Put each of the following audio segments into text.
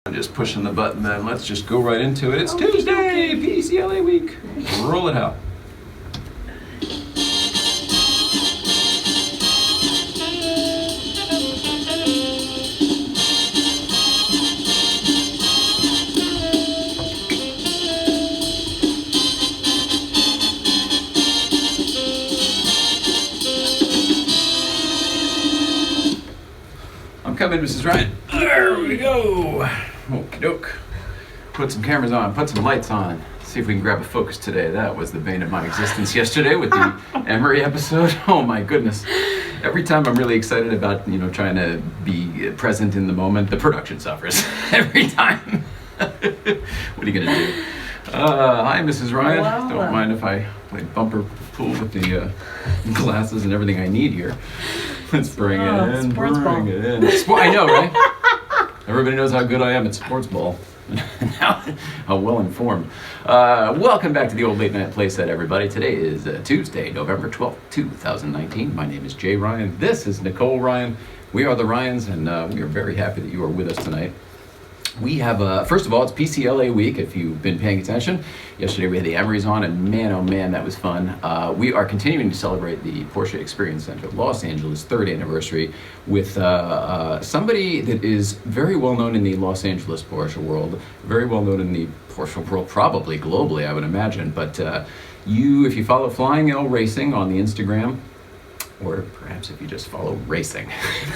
I'm just pushing the button then. Let's just go right into it. It's Tuesday, PCLA week. Roll it out. I'm coming, Mrs. Ryan. There we go. Okie doke. Put some cameras on, put some lights on. See if we can grab a focus today. That was the bane of my existence yesterday with the Emery episode. Oh my goodness. Every time I'm really excited about, trying to be present in the moment, the production suffers. Every time. What are you gonna do? Hi, Mrs. Ryan. Hello. Don't mind if I play bumper pool with the glasses and everything I need here. Let's bring it in. Sports ball. Bring it in. I know, right? Everybody knows how good I am at sports ball. How well informed. Welcome back to the old late night playset, everybody. Today is Tuesday, November 12th, 2019. My name is Jay Ryan. This is Nicole Ryan. We are the Ryans, and we are very happy that you are with us tonight. We have, first of all, it's PCLA week, if you've been paying attention. Yesterday we had the Emrys on, and man, oh man, that was fun. We are continuing to celebrate the Porsche Experience Center Los Angeles 3rd anniversary with somebody that is very well known in the Los Angeles Porsche world, very well known in the Porsche world, probably globally, I would imagine. But if you follow Flying L Racing on the Instagram, or perhaps if you just follow racing,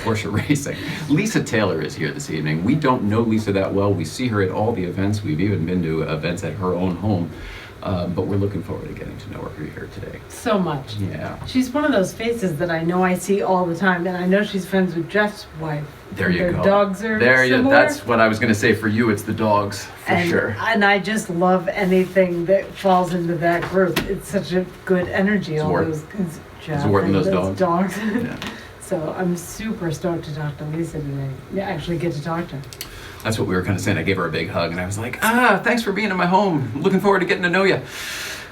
Porsche Racing. Lisa Taylor is here this evening. We don't know Lisa that well. We see her at all the events. We've even been to events at her own home. But we're looking forward to getting to know her here today. So much. Yeah. She's one of those faces that I know I see all the time, and I know she's friends with Jeff's wife. There you Their go. dogs are similar. That's what I was going to say for you. It's the dogs, for sure. And I just love anything that falls into that group. It's such a good energy. It's worth those dogs. Yeah. So I'm super stoked to talk to Lisa today. Yeah, actually get to talk to her. That's what we were kind of saying. I gave her a big hug, and I was like, thanks for being in my home. Looking forward to getting to know you.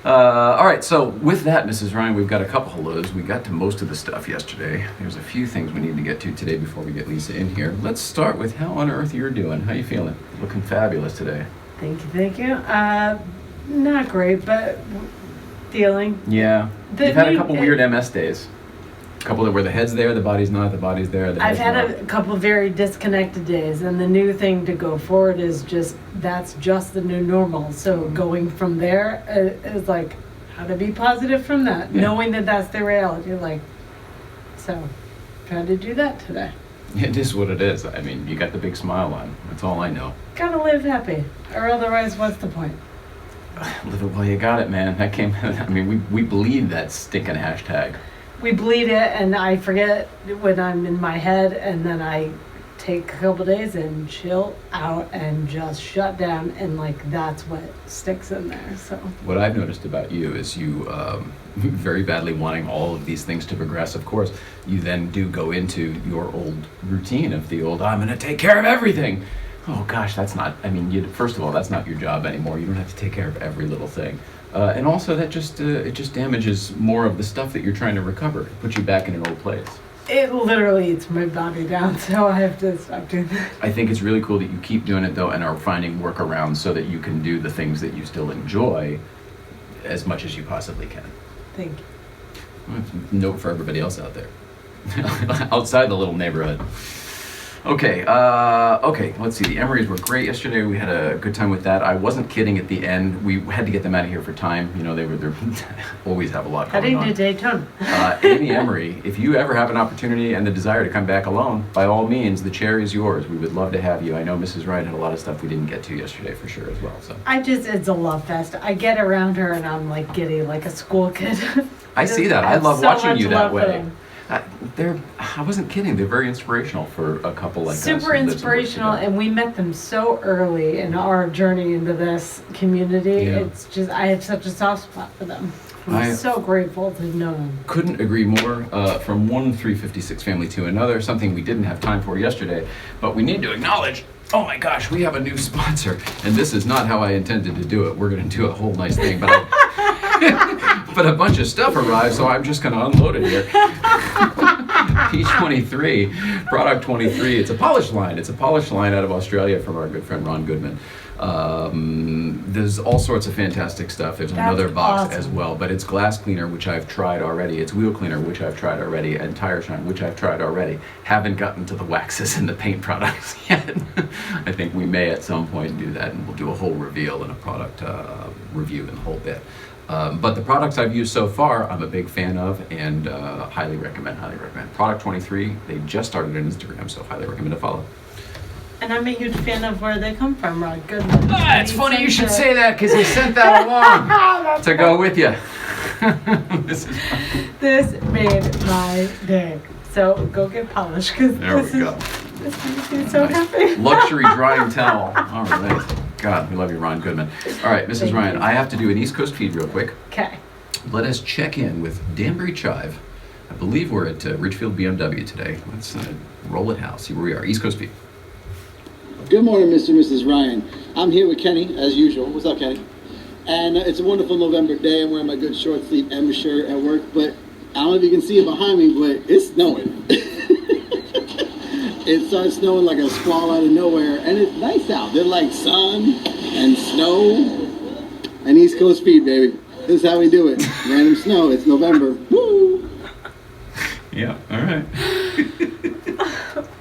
All right, so with that, Mrs. Ryan, we've got a couple hellos. We got to most of the stuff yesterday. There's a few things we need to get to today before we get Lisa in here. Let's start with how on earth you're doing. How you feeling? Looking fabulous today. Thank you. Not great, but dealing. Yeah. You've had a couple weird MS days. A couple where the head's there, the body's not, the body's there, I've had a couple very disconnected days, and the new thing to go forward is that's just the new normal. So going from there is like how to be positive from that, knowing that that's the reality. So trying to do that today. It is what it is. I mean, you got the big smile on. That's all I know. Gotta live happy, or otherwise, what's the point? Live it while you got it, man. That came. I mean, we bleed that stinking hashtag. We bleed it, and I forget when I'm in my head, and then I take a couple days and chill out and just shut down, and that's what sticks in there. So what I've noticed about you is you very badly wanting all of these things to progress. Of course, you then do go into your old routine of the old I'm going to take care of everything. Oh gosh, that's not. I mean, first of all, that's not your job anymore. You don't have to take care of every little thing. And also, that it just damages more of the stuff that you're trying to recover. It puts you back in an old place. It literally eats my body down, so I have to stop doing that. I think it's really cool that you keep doing it, though, and are finding workarounds so that you can do the things that you still enjoy as much as you possibly can. Thank you. Note for everybody else out there. Outside the little neighborhood. Okay, let's see. The Emrys were great yesterday. We had a good time with that. I wasn't kidding at the end. We had to get them out of here for time. They always have a lot going on. Heading to Daytona. Amy Emery, if you ever have an opportunity and the desire to come back alone, by all means, the chair is yours. We would love to have you. I know Mrs. Wright had a lot of stuff we didn't get to yesterday for sure as well. So it's a love fest. I get around her and I'm giddy, like a school kid. I see that. I love watching you that way. Them. I wasn't kidding. They're very inspirational for a couple like us. Super inspirational, and we met them so early in our journey into this community. Yeah. It's just, I have such a soft spot for them. I'm so grateful to know them. Couldn't agree more. From one 356 family to another, something we didn't have time for yesterday, but we need to acknowledge. Oh my gosh, we have a new sponsor, and this is not how I intended to do it. We're going to do a whole nice thing, but but a bunch of stuff arrived, so I'm just going to unload it here. P23, product 23. It's a polish line. It's a polish line out of Australia from our good friend Ron Goodman. There's all sorts of fantastic stuff. There's another box awesome. as well, but it's glass cleaner, which I've tried already. It's wheel cleaner, which I've tried already, and tire shine, which I've tried already. Haven't gotten to the waxes and the paint products yet. I think we may at some point do that, and we'll do a whole reveal and a product review and the whole bit. But the products I've used so far, I'm a big fan of, and highly recommend, highly recommend. Product 23, they just started on Instagram, so highly recommend to follow. And I'm a huge fan of where they come from, Rod Goodman. It's funny you should say that, because he sent that along to go with you. This made my day. So go get polished, because There we go. This makes me so happy. Luxury drying towel. All right. God, we love you, Ron Goodman. All right, Mrs. Thank Ryan, you. I have to do an East Coast feed real quick. Okay. Let us check in with Danbury Chive. I believe we're at Ridgefield BMW today. Let's roll it out, see where we are. East Coast feed. Good morning, Mr. and Mrs. Ryan. I'm here with Kenny, as usual. What's up, Kenny? And it's a wonderful November day. I'm wearing my good short sleeve Emma shirt at work, but I don't know if you can see it behind me, but it's snowing. It starts snowing like a squall out of nowhere, and it's nice out. They're like sun and snow and East Coast speed, baby. This is how we do it. Random snow. It's November. Woo! Yeah, all right.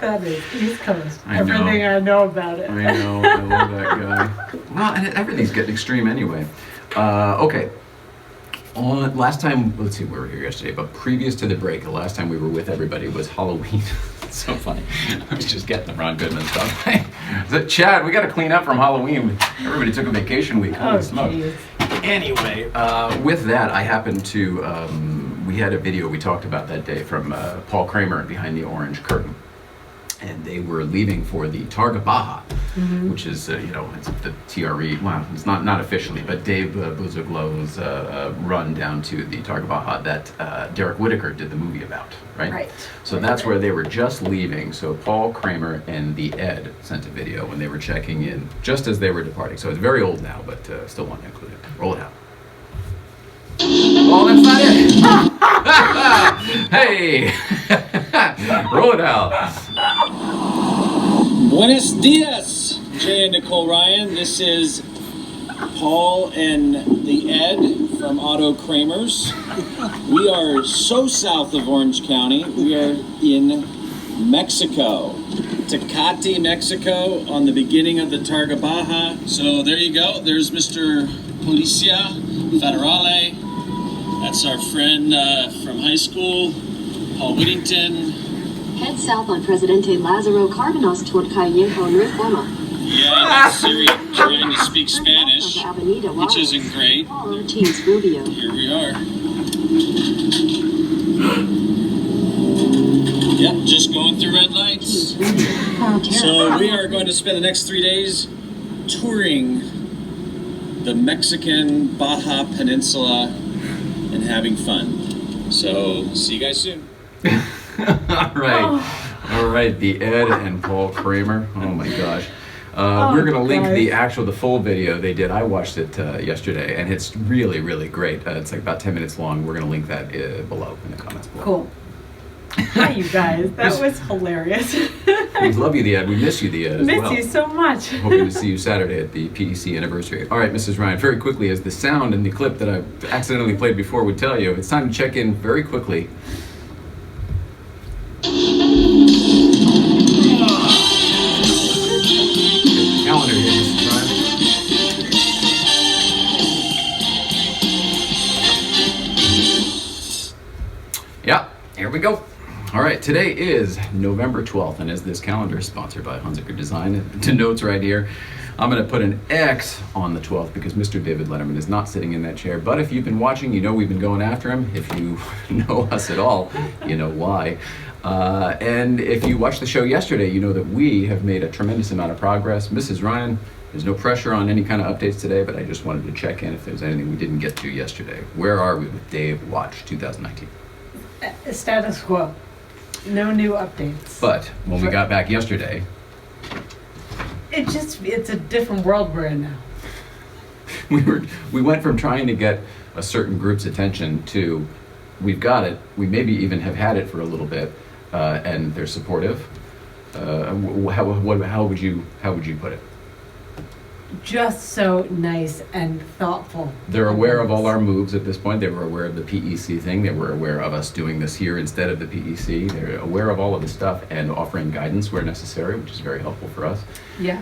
That is East Coast. I know. Everything I know about it. I know, I love that guy. Well, and everything's getting extreme anyway. Okay. Last time, let's see, we were here yesterday, but previous to the break, the last time we were with everybody was Halloween. It's so funny. I was just getting the Ron Goodman stuff. I said, Chad, we got to clean up from Halloween. Everybody took a vacation week. Holy smokes. Geez. Anyway, with that, I happened to, we had a video we talked about that day from Paul Kramer Behind the Orange Curtain. And they were leaving for the Targa Baja, which is, it's the TRE, well, it's not officially, but Dave Buzoglow's run down to the Targa Baja that Derek Whittaker did the movie about, right? Right. So that's where they were just leaving. So Paul Kramer and the Ed sent a video when they were checking in, just as they were departing. So it's very old now, but still want to include it. Roll it out. Oh, that's not it! Hey! Roll it out. Buenos dias, Jay and Nicole Ryan. This is Paul and the Ed from Otto Kramer's. We are so south of Orange County. We are in Mexico. Tecate, Mexico, on the beginning of the Targa Baja. So there you go. There's Mr. Policia Federale. That's our friend from high school, Paul Whittington. Head south on Presidente Lázaro Cárdenas toward Callejo and Reforma. Yeah, that's Siri trying to speak Spanish, Turn left onto Avenida which Juárez. isn't great. Paul Ortiz Rubio. Here we are. Yep, just going through red lights. So we are going to spend the next 3 days touring the Mexican Baja Peninsula and having fun. So see you guys soon. All right, the Ed and Paul Kramer. Oh my gosh. We're going to link the full video they did. I watched it yesterday, and it's really, really great. It's like about 10 minutes long. We're going to link that below in the comments below. Cool. Hi, you guys. That was hilarious. We love you, the Ed. We miss you, the Ed, as well. Miss you so much. Hoping to see you Saturday at the PEC anniversary. All right, Mrs. Ryan, very quickly, as the sound in the clip that I accidentally played before would tell you, it's time to check in very quickly. Calendar here, Mrs. Ryan. Yeah, here we go. All right, today is November 12th, and as this calendar is sponsored by Hunziker Design, it denotes right here, I'm going to put an X on the 12th because Mr. David Letterman is not sitting in that chair. But if you've been watching, you know we've been going after him. If you know us at all, you know why. And if you watched the show yesterday, you know that we have made a tremendous amount of progress. Mrs. Ryan, there's no pressure on any kind of updates today, but I just wanted to check in if there's anything we didn't get to yesterday. Where are we with Dave Watch 2019? Status quo. No new updates. But when we got back yesterday, It's a different world we're in now. we went from trying to get a certain group's attention to we've got it, we maybe even have had it for a little bit, and they're supportive. How would you put it? Just so nice and thoughtful. They're aware of all our moves at this point. They were aware of the PEC thing. They were aware of us doing this here instead of the PEC. They're aware of all of this stuff and offering guidance where necessary, which is very helpful for us. Yeah.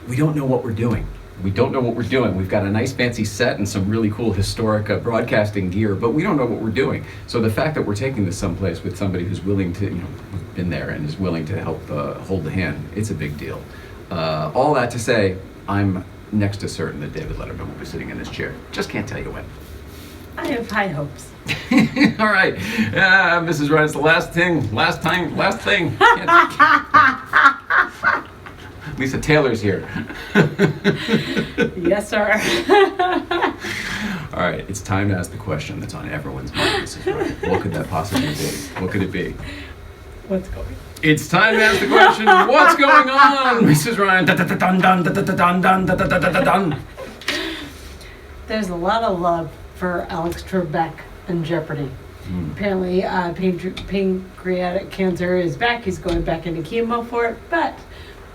We don't know what we're doing. We've got a nice fancy set and some really cool historic broadcasting gear, but we don't know what we're doing. So the fact that we're taking this someplace with somebody who's willing to, been there and is willing to help hold the hand, it's a big deal. All that to say, I'm next to certain that David Letterman will be sitting in this chair. Just can't tell you when. I have high hopes. All right, Mrs. Ryan, it's the last thing. Lisa Taylor's here. Yes, sir. All right, it's time to ask the question that's on everyone's mind, Mrs. Ryan. What could that possibly be? What could it be? What's going on? It's time to ask the question, what's going on, Mrs. Ryan? There's a lot of love for Alex Trebek in Jeopardy. Apparently, pancreatic cancer is back. He's going back into chemo for it. But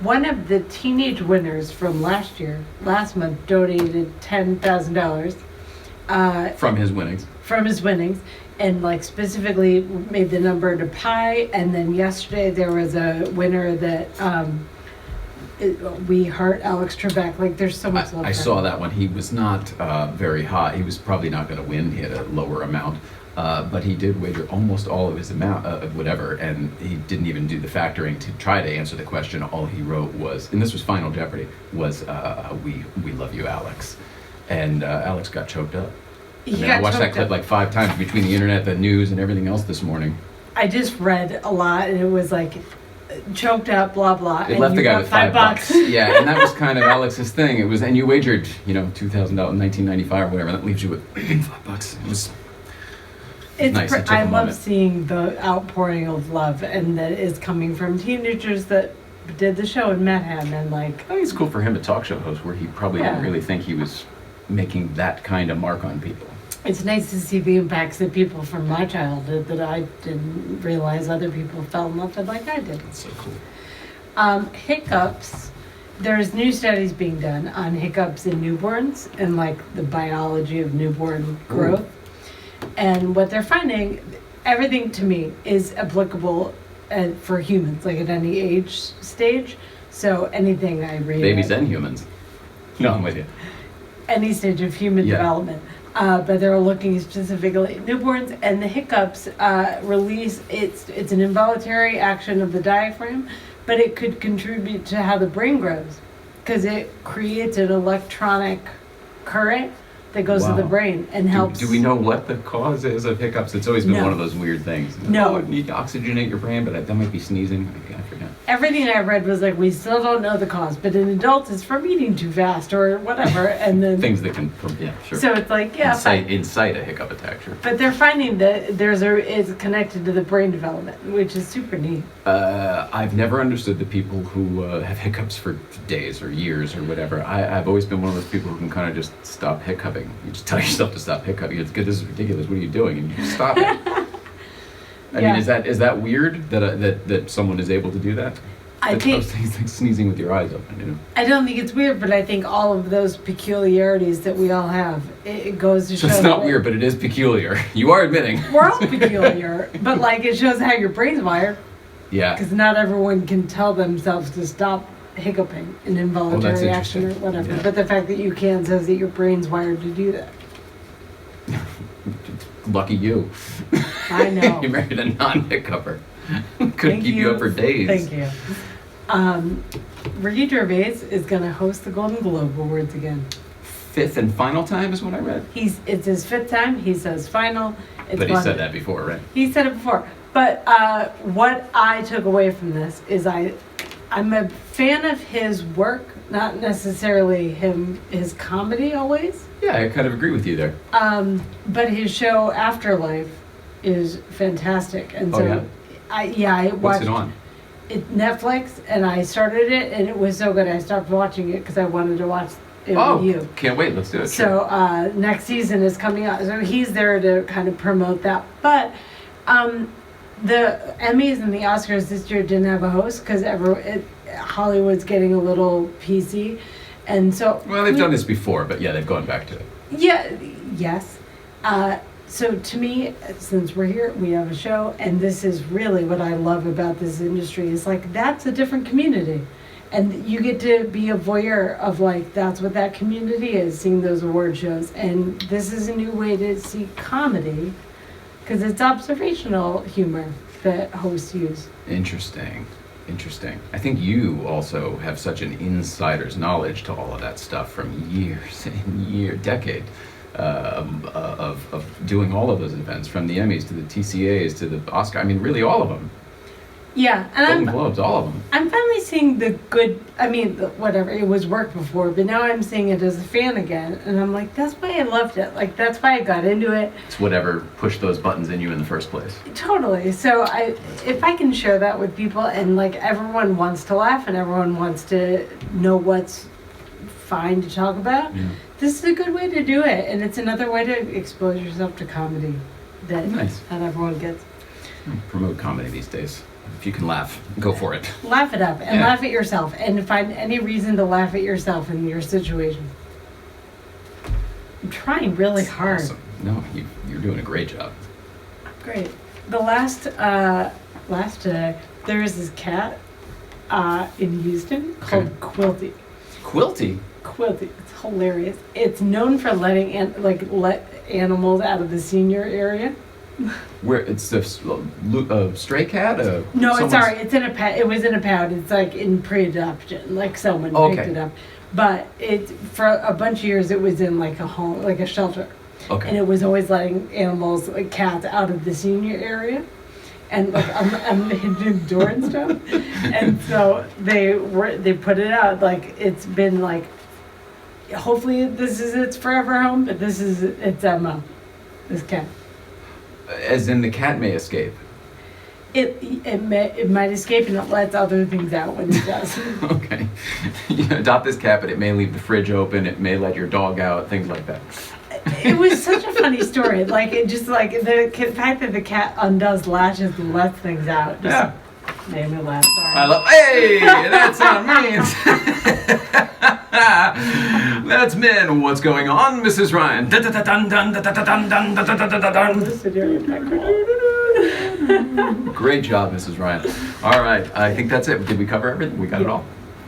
one of the teenage winners from last month, donated $10,000 From his winnings. And specifically made the number to Pi. And then yesterday there was a winner that we heart Alex Trebek. There's so much love. I saw that one. He was not very high. He was probably not going to win. He had a lower amount. But he did wager almost all of his amount, whatever, and he didn't even do the factoring to try to answer the question. All he wrote was, and this was Final Jeopardy, was we love you, Alex. And Alex got choked up. I watched that clip 5 times between the internet, the news, and everything else this morning. I just read a lot, and it was choked up, blah blah. It left the guy with $5. Yeah, and that was kind of Alex's thing. It was, and you wagered, $2,000 in 1995 or whatever. That leaves you with $5. It was. Nice. I love seeing the outpouring of love, and that is coming from teenagers that did the show and met him, and I think it's cool for him to talk show host where he probably didn't really think he was making that kind of mark on people. It's nice to see the impacts that people from my childhood that I didn't realize other people fell in love with like I did. That's so cool. Hiccups. There's new studies being done on hiccups in newborns and the biology of newborn growth. And what they're finding, everything to me is applicable for humans, at any age stage. So anything I read. Babies and humans. No, I'm with you. Any stage of human development. But they're looking specifically at newborns, and the hiccups release, it's an involuntary action of the diaphragm, but it could contribute to how the brain grows because it creates an electronic current that goes to the brain and helps. Do we know what the cause is of hiccups? It's always been one of those weird things. No. You need to oxygenate your brain, but that might be sneezing. I forget. Everything I read was we still don't know the cause, but in adults it's from eating too fast or whatever, and then things that can, sure. So it's incite a hiccup attack, sure. But they're finding that it's connected to the brain development, which is super neat. I've never understood the people who have hiccups for days or years or whatever. I've always been one of those people who can kind of just stop hiccuping. You just tell yourself to stop hiccuping. It's good. This is ridiculous. What are you doing? And you just stop it. I mean, is that weird that someone is able to do that? I think things like sneezing with your eyes open. I don't think it's weird, but I think all of those peculiarities that we all have, it goes to show. So it's not weird, but it is peculiar. You are admitting. We're all peculiar, but it shows how your brain's wired. Yeah. Because not everyone can tell themselves to stop hiccuping, an involuntary action or whatever. Yeah. But the fact that you can says that your brain's wired to do that. Lucky you. I know. You married a non-hiccuper. Couldn't keep you up for days. Thank you. Ricky Gervais is going to host the Golden Globe Awards again. 5th and final time is what I read. It's his 5th time. He says final. But he said that before, right? He said it before. But what I took away from this is I'm a fan of his work, not necessarily his comedy always. Yeah, I kind of agree with you there. But his show Afterlife is fantastic, and so I watched. What's it on? It's Netflix, and I started it, and it was so good. I stopped watching it because I wanted to watch it with you. Can't wait. Let's do it. So next season is coming out, so he's there to kind of promote that. But the Emmys and the Oscars this year didn't have a host because Hollywood's getting a little PC, and so. Well, they've done this before, but yeah, they've gone back to it. Yeah. Yes. So to me, since we're here, we have a show, and this is really what I love about this industry is like that's a different community, and you get to be a voyeur of like that's what that community is, seeing those award shows, and this is a new way to see comedy, because it's observational humor that hosts use. Interesting. I think you also have such an insider's knowledge to all of that stuff from years and decade. Of doing all of those events, from the Emmys to the TCAs to the Oscar. I mean, really all of them. Yeah, and Golden Globes, all of them. I'm finally seeing the good. I mean, whatever, it was work before, but now I'm seeing it as a fan again, and I'm like, that's why I loved it. Like, that's why I got into it. It's whatever pushed those buttons in you in the first place. Totally. So if I can share that with people, and like everyone wants to laugh and everyone wants to know what's fine to talk about. Yeah. This is a good way to do it, and it's another way to expose yourself to comedy that not everyone gets. Promote comedy these days. If you can laugh, go for it. Laugh it up, and laugh at yourself, and find any reason to laugh at yourself in your situation. I'm trying really hard. Awesome. No, you're doing a great job. Great. The last there was this cat in Houston called Quilty. Quilty? Quilty. It's hilarious. It's known for letting let animals out of the senior area. Where it's a stray cat? No, it's sorry. It's in a pet. It was in a pound. It's like in pre-adoption. Like someone picked it up. But for a bunch of years, it was in like a home, like a shelter. Okay. And it was always letting animals, like cats, out of the senior area. And like on the hidden door and stuff. And so they put it out. Like it's been like, hopefully this is its forever home, but this is its MO. This cat. As in the cat may escape. It might escape, and it lets other things out when it does. Okay. You adopt this cat, but it may leave the fridge open. It may let your dog out. Things like that. It was such a funny story. Like it just like the fact that the cat undoes latches and lets things out. Just made me laugh. Sorry. Hey, that's on me. That's men. What's going on, Mrs. Ryan? Great job, Mrs. Ryan. All right, I think that's it. Did we cover everything? We got it all.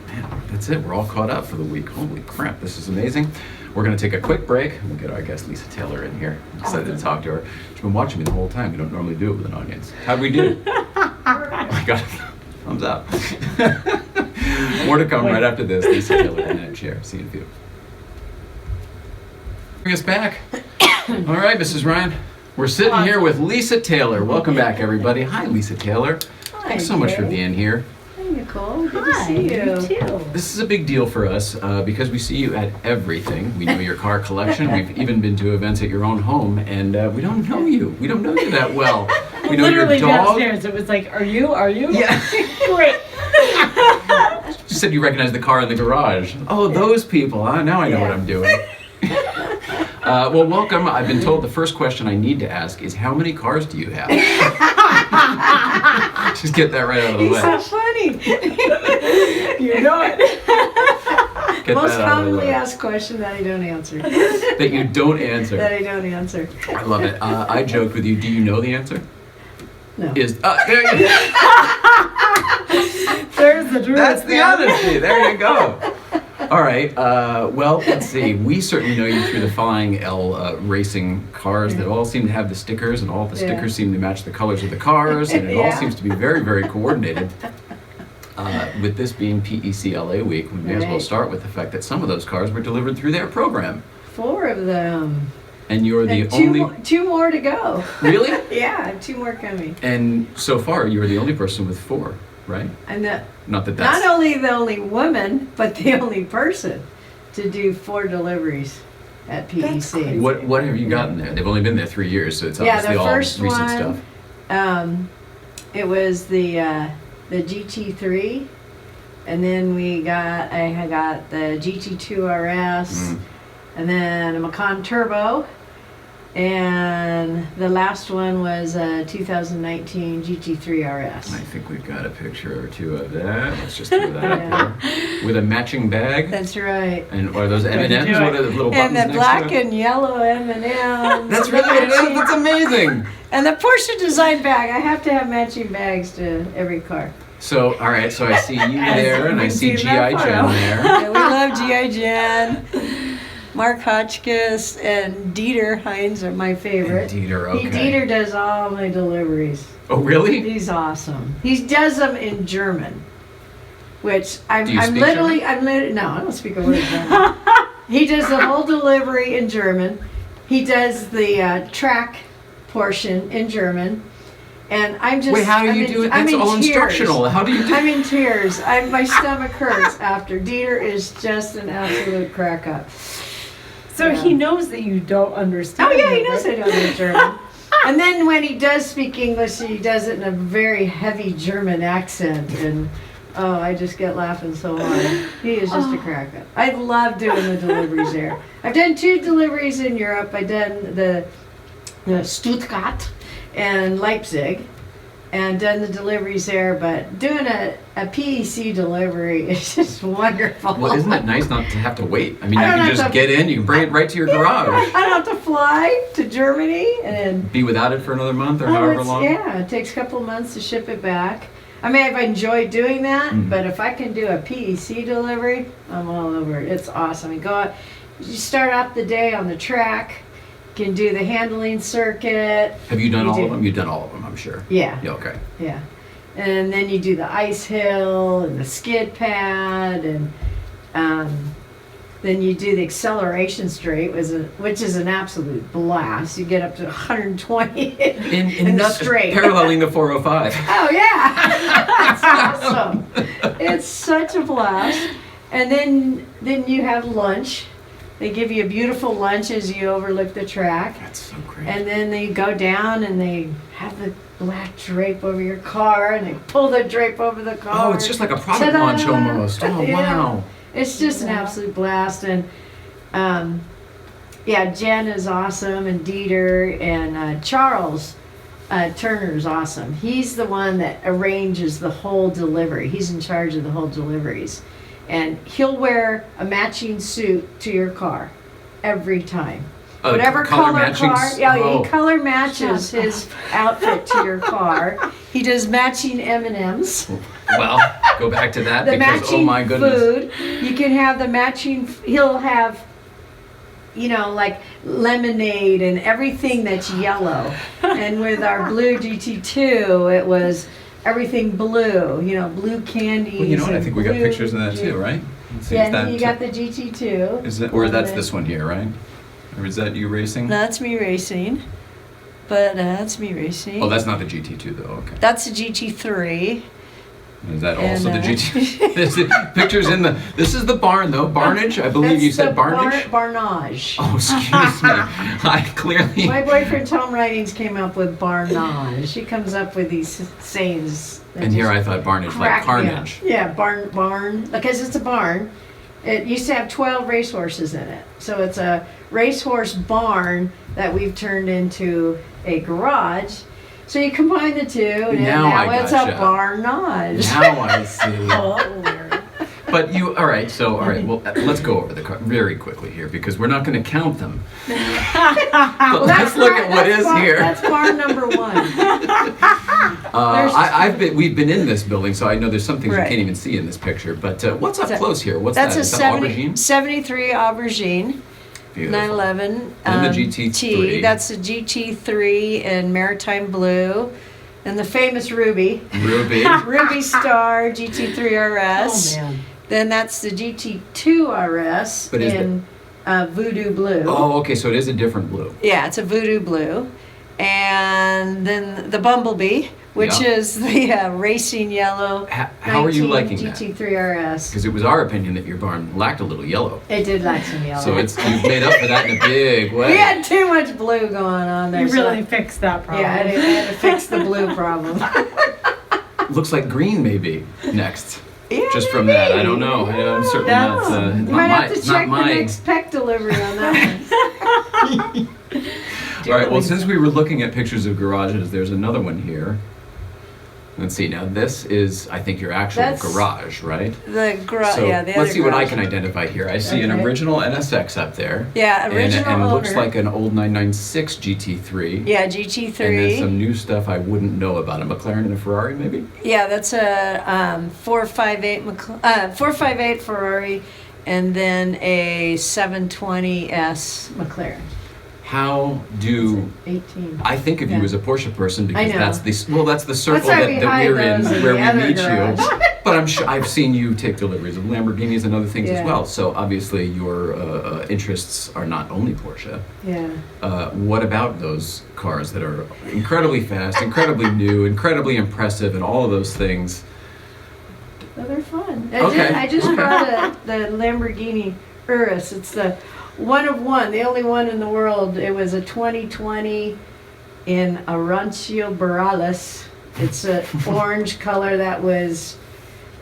Man, that's it. We're all caught up for the week. Holy crap, this is amazing. We're going to take a quick break. We'll get our guest Lisa Taylor in here. I'm excited to talk to her. She's been watching me the whole time. We don't normally do it with an audience. How'd we do? I got a thumbs up. More to come right after this. Lisa Taylor in that chair. See you in a few. Bring us back. All right, Mrs. Ryan. We're sitting here with Lisa Taylor. Welcome back, everybody. Hi, Lisa Taylor. Thanks so much for being here. Nicole, good to see you. Too. This is a big deal for us because we see you at everything. We know your car collection. We've even been to events at your own home, and we don't know you. We don't know you that well. We know Literally your dog. downstairs, it was like, "Are you? Yeah. Great." You said you recognized the car in the garage. Oh, those people. Now I know what I'm doing. Well, welcome. I've been told the first question I need to ask is, how many cars do you have? Just get that right out of the way. He's so funny. You know it. Get Most that out of the commonly way. asked question that I don't answer. That you don't answer. That I don't answer. I love it. I joked with you. Do you know the answer? No. There you go. There's the truth. That's the honesty. There you go. All right. Well, let's see. We certainly know you through the Flying L racing cars that all seem to have the stickers, and all the stickers seem to match the colors of the cars, and it all seems to be very, very coordinated. With this being PECLA week, we may as well start with the fact that some of those cars were delivered through their program. 4 of them. And you're the And only... two more to go. Really? Yeah, I have 2 more coming. And so far, you're the only person with 4, right? And Not that that's... not only the only woman, but the only person to do 4 deliveries at PEC. What have you gotten there? They've only been there 3 years, so it's obviously all recent stuff. It was the GT3, and then I had got the GT2 RS, and then a Macan Turbo, And the last one was a 2019 GT3 RS. I think we've got a picture or two of that. Let's just throw that up there. With a matching bag. That's right. And are those M&Ms? What are the little buttons And the next black to it? and yellow M&Ms. That's really what it is. That's amazing. And the Porsche design bag. I have to have matching bags to every car. So, all right. So I see you there, and I see G.I. Jen there. Yeah, we love G.I. Jen. Mark Hotchkiss and Dieter Hines are my favorite. Dieter, okay. Dieter does all my deliveries. Oh, really? He's awesome. He does them in German, which I'm Do you speak literally, no, I don't speak a word of German. He does the whole delivery in German. He does the track portion in German. And I'm just. Wait, how do you do it? That's all tears. instructional. How do you do it? I'm in tears. My stomach hurts after. Dieter is just an absolute crack up. So he knows that you don't understand. Oh yeah, he it, knows right? I don't know German. And then when he does speak English, he does it in a very heavy German accent, and I just get laughing so hard. He is just a crack up. I love doing the deliveries there. I've done 2 deliveries in Europe. I've done the Stuttgart and Leipzig, and done the deliveries there. But doing a PEC delivery is just wonderful. Well, isn't it nice not to have to wait? I mean, I you don't can have just to- get in, you can bring it right to your garage. I don't have to fly to Germany and Be without it for another month or however long. Yeah, it takes a couple of months to ship it back. I mean, I've enjoyed doing that, Mhm. but if I can do a PEC delivery, I'm all over it. It's awesome. You start off the day on the track, you can do the handling circuit. Have you done You all do. of them? You've done all of them, I'm sure. Yeah, Yeah, okay. yeah. And then you do the ice hill and the skid pad, and then you do the acceleration straight, which is an absolute blast. You get up to 120 in the straight. Paralleling the 405. Oh yeah, it's awesome. It's such a blast. And then you have lunch. They give you a beautiful lunch as you overlook the track. That's so great. And then they go down and they have the black drape over your car, and they pull the drape over the car. Oh, it's just like a product Ta-da! launch almost. Oh, Yeah. wow. It's just an absolute blast. And Jen is awesome, and Dieter, and Charles Turner's awesome. He's the one that arranges the whole delivery. He's in charge of the whole deliveries. And he'll wear a matching suit to your car every time. Whatever color matching car, oh. he color matches his outfit to your car. He does matching M&Ms. Well, go back to that The because, matching oh my goodness. food. You can have the matching, he'll have, like lemonade and everything that's yellow. And with our blue GT2, it was everything blue, blue candies. Well, you know what? I and think we got blue pictures of that too, right? Let's see, is Yeah, that, you got the GT2. is that, or that's this one here, right? Or is that you racing? No, that's me racing. But that's me racing. Oh, that's not the GT2 though, okay. That's the GT3. Is that And, also the GT? This is- pictures in the, this is the barn though, barnage? I believe you said barnage? Barnage. Oh, excuse me. I clearly. My boyfriend Tom Ridings came up with barnage. He comes up with these sayings. that And here just I thought barnage, like crack me up. carnage. Yeah, barn, because it's a barn. It used to have 12 racehorses in it. So it's a racehorse barn that we've turned into a garage. So you combine the two, and Now now I it's gotcha. a barnage. Now I see. Oh, Larry. But you, all right, well, let's go over the car very quickly here because we're not going to count them. But let's look at what is here. That's barn number 1. We've been in this building, so I know there's some things Right. you can't even see in this picture. But what's up That's a- close here? What's That's that? a Is that aubergine? 73 aubergine. Beautiful. 911. And the GT3. That's the GT3 in maritime blue. And the famous Ruby. Ruby. Ruby Star GT3 RS. Oh, man. Then that's the GT2 RS But is in voodoo blue. Oh, okay, so it is a different blue. Yeah, it's a voodoo blue. And then the Bumblebee, which Yeah. is the racing yellow. How are you 19 liking that? GT3 RS. Because it was our opinion that your barn lacked a little yellow. It did like some yellow. So you've made up for that in a big way. We had too much blue going on there. You so really fixed that problem. Yeah, I had to fix the blue problem. Looks like green maybe next. Yeah, Just from maybe. that, I don't know. I'm certainly That's- not. You Not might my, have to it's check not the my. next PEC delivery on that one. All right, well, since we were looking at pictures of garages, there's another one here. Let's see, now this is, I think, your actual That's garage, right? The garage, So yeah, the other let's see what I garage. can identify here. I see an Okay. original NSX up there. Yeah, original and it looks owner. like an old 996 GT3. Yeah, And then GT3. some new stuff I wouldn't know about. A McLaren and a Ferrari, maybe? Yeah, that's a 458 Ferrari, and then a 720S McLaren. How do 18. I think of you Yeah. as a Porsche person because know. that's the circle why we that hide we're in those in where the we other meet garage. you. But I'm sure I've seen you take deliveries of Lamborghinis and other things as Yeah. well. So obviously your interests are not only Porsche. Yeah. What about those cars that are incredibly fast, incredibly new, incredibly impressive, and all of those things? Well, they're fun. Okay. I just brought the Lamborghini Urus. It's the one of one, the only one in the world. It was a 2020 in Arancio Borealis. It's an orange color that was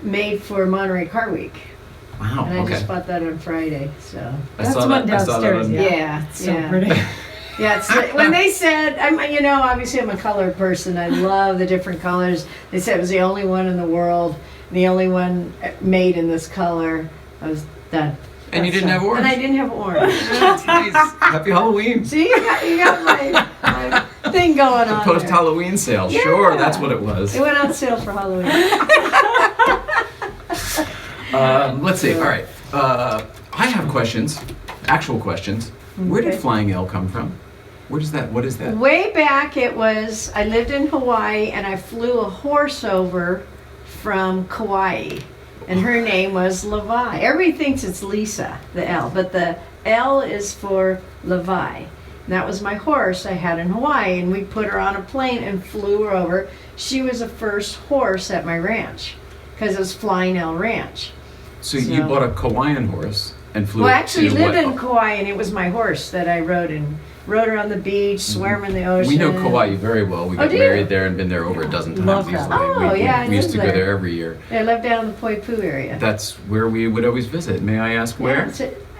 made for Monterey Car Week. Wow. And I Okay. just bought that on Friday, so. That's I saw one that. I saw that downstairs, on- Yeah, So yeah. pretty. Yeah, it's when they said, obviously I'm a color person. I love the different colors. They said it was the only one in the world, the only one made in this color. I was done. And you didn't have orange. And I didn't have orange. That's nice. Happy Halloween. See, you got my thing going on. Post there. Halloween sale. Yeah. Sure, that's what it was. It went on sale for Halloween. Let's see. All right. I have questions, actual questions. Where did Okay. Flying L come from? What is that? Way back, I lived in Hawaii and I flew a horse over from Kauai. And her name was Levi. Everybody thinks it's Lisa, the L, but the L is for Levi. And that was my horse I had in Hawaii, and we put her on a plane and flew her over. She was the first horse at my ranch, because it was Flying L Ranch. So you bought a Kauaian horse and flew Well, I it actually to lived what? in Kauai, and it was my horse that I rode her on the beach, swam in the ocean. We know Kauai very well. We got do you? married there and been there over a dozen times Love easily. that. Oh, yeah, I we used to lived go there. there every year. I lived down in the Poipu area. That's where we would always visit. May I ask where?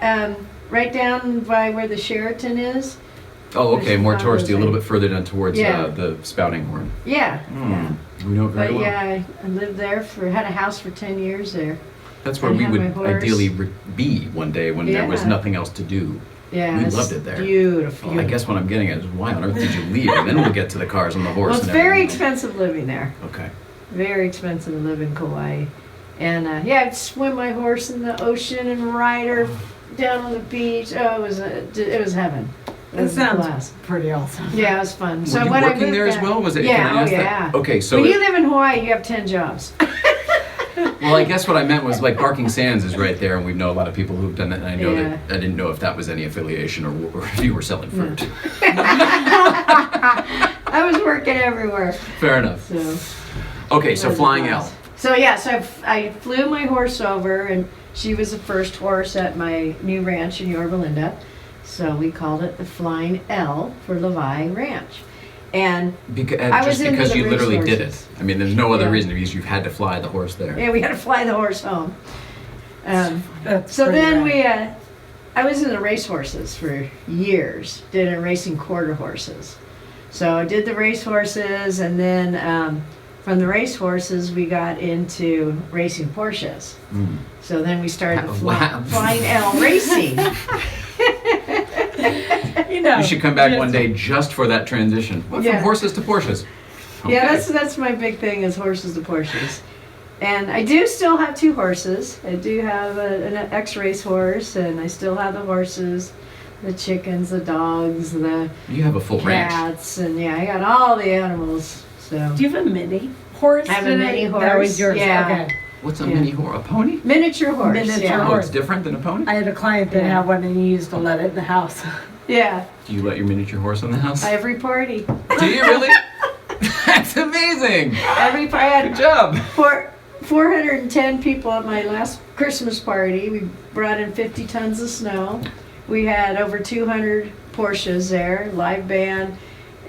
Yeah, it's, right down by where the Sheraton is. Oh, okay, There's more flowers touristy, a little there. bit further down towards Yeah. the spouting horn. Yeah, yeah. We know it very But well. yeah, I lived there had a house for 10 years there. That's where and we have would my horse. ideally be one day when there was Yeah. nothing else to do. Yeah, We it's loved it there. Beautiful. I guess what I'm getting at is why on earth did you leave? And then we'll get to the cars and the horse. Well, it's and very everything. expensive living there. Okay. Very expensive to live in Kauai. And yeah, I'd swim my horse in the ocean and ride her down on the beach. Oh, it was heaven. It That was a sounds blast. pretty awesome. Yeah, it was fun. Were you when I working moved there as back- well? Was it? Yeah, can I ask oh that? yeah. Okay, so when you live in Hawaii, you have 10 jobs. well, I guess what I meant was like Barking Sands is right there, and we know a lot of people who've done that. And I know Yeah. that I didn't know if that was any affiliation or if you were selling fruit. I was working everywhere. Fair enough. So. Okay, so It was a Flying blast. L. So yeah, so I flew my horse over, and she was the first horse at my new ranch in Yorba Linda. So we called it the Flying L for Levi Ranch. And I was Just into because the you literally did it. racehorses. I mean, there's no other Yeah. reason because you've had to fly the horse there. yeah, we had to fly the horse home. That's So pretty then rad. I was into racehorses for years, did a racing quarter horses. So I did the racehorses, and then from the racehorses we got into racing Porsches. Mm. So then we started the Wow. Flying L Racing. You know, You should come back just- one day just for that transition. What, Yeah. from horses to Porsches? Yeah, Okay. that's my big thing is horses to Porsches. And I do still have 2 horses. I do have an X-race horse, and I still have the horses, the chickens, the dogs, the You have a full ranch. cats, and yeah, I got all the animals. So Do you have a mini horse? I have a today? mini That horse, was yours. yeah. Okay. What's a Yeah. mini horse? A pony? miniature horse. Miniature yeah. Oh, horse. it's different than a pony? I had a client that Yeah. had one, and he used to let it in the house. Yeah, Do you let your miniature horse in the house? every party, Do you really? That's amazing! every party. I Good had job! 410 people at my last Christmas party. We brought in 50 tons of snow. We had over 200 Porsches there, live band,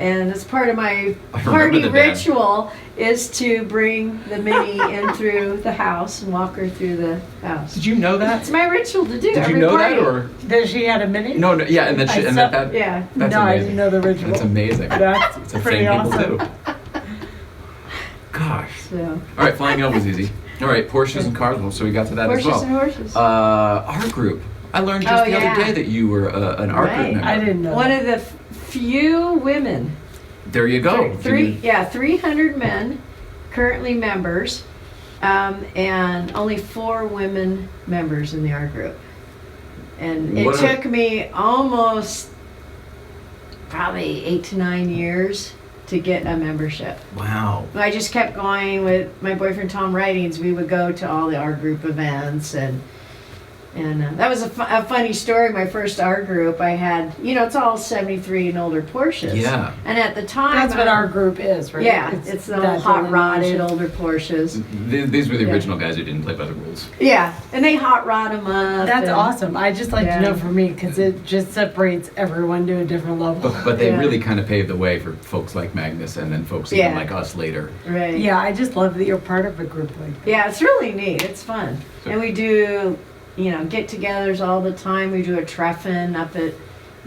And it's part of my I remember party the band. ritual is to bring the Mini in through the house and walk her through the house. Did you know that? It's my ritual to do. Did every you know party. that or? That she had a mini? No, yeah, and that, I and saw- that Yeah. that's no, I amazing. didn't know the ritual. That's amazing. That's It's a pretty thing awesome. people do. Gosh. So All right, flying L was easy. All right, Porsches and cars. Well, so we got to that as horses well. and horses. R-Group. I learned just Oh, the yeah. other day that you were an R-Group Right. member. I didn't know. One that. of the few women. There you go. 300 men currently members, and only 4 women members in the R group. And it What a- took me almost probably 8 to 9 years to get a membership. Wow. I just kept going with my boyfriend Tom Writings. We would go to all the R group events, and that was a funny story. My first R group, I had, it's all 73 and older Porsches. Yeah. And at the time, That's what our group is, right? yeah, it's the that hot rodded delineation. older Porsches. These were the Yeah. original guys who didn't play by the rules. Yeah, and they hot rod them up. That's and- awesome. I just like Yeah. to know for me because it just separates everyone to a different level. But they Yeah. really kind of paved the way for folks like Magnus and then folks even Yeah. like us later. Right. Yeah, I just love that you're part of a group like that. Yeah, it's really neat. It's fun. So- And we do, get-togethers all the time. We do a Treffin up at,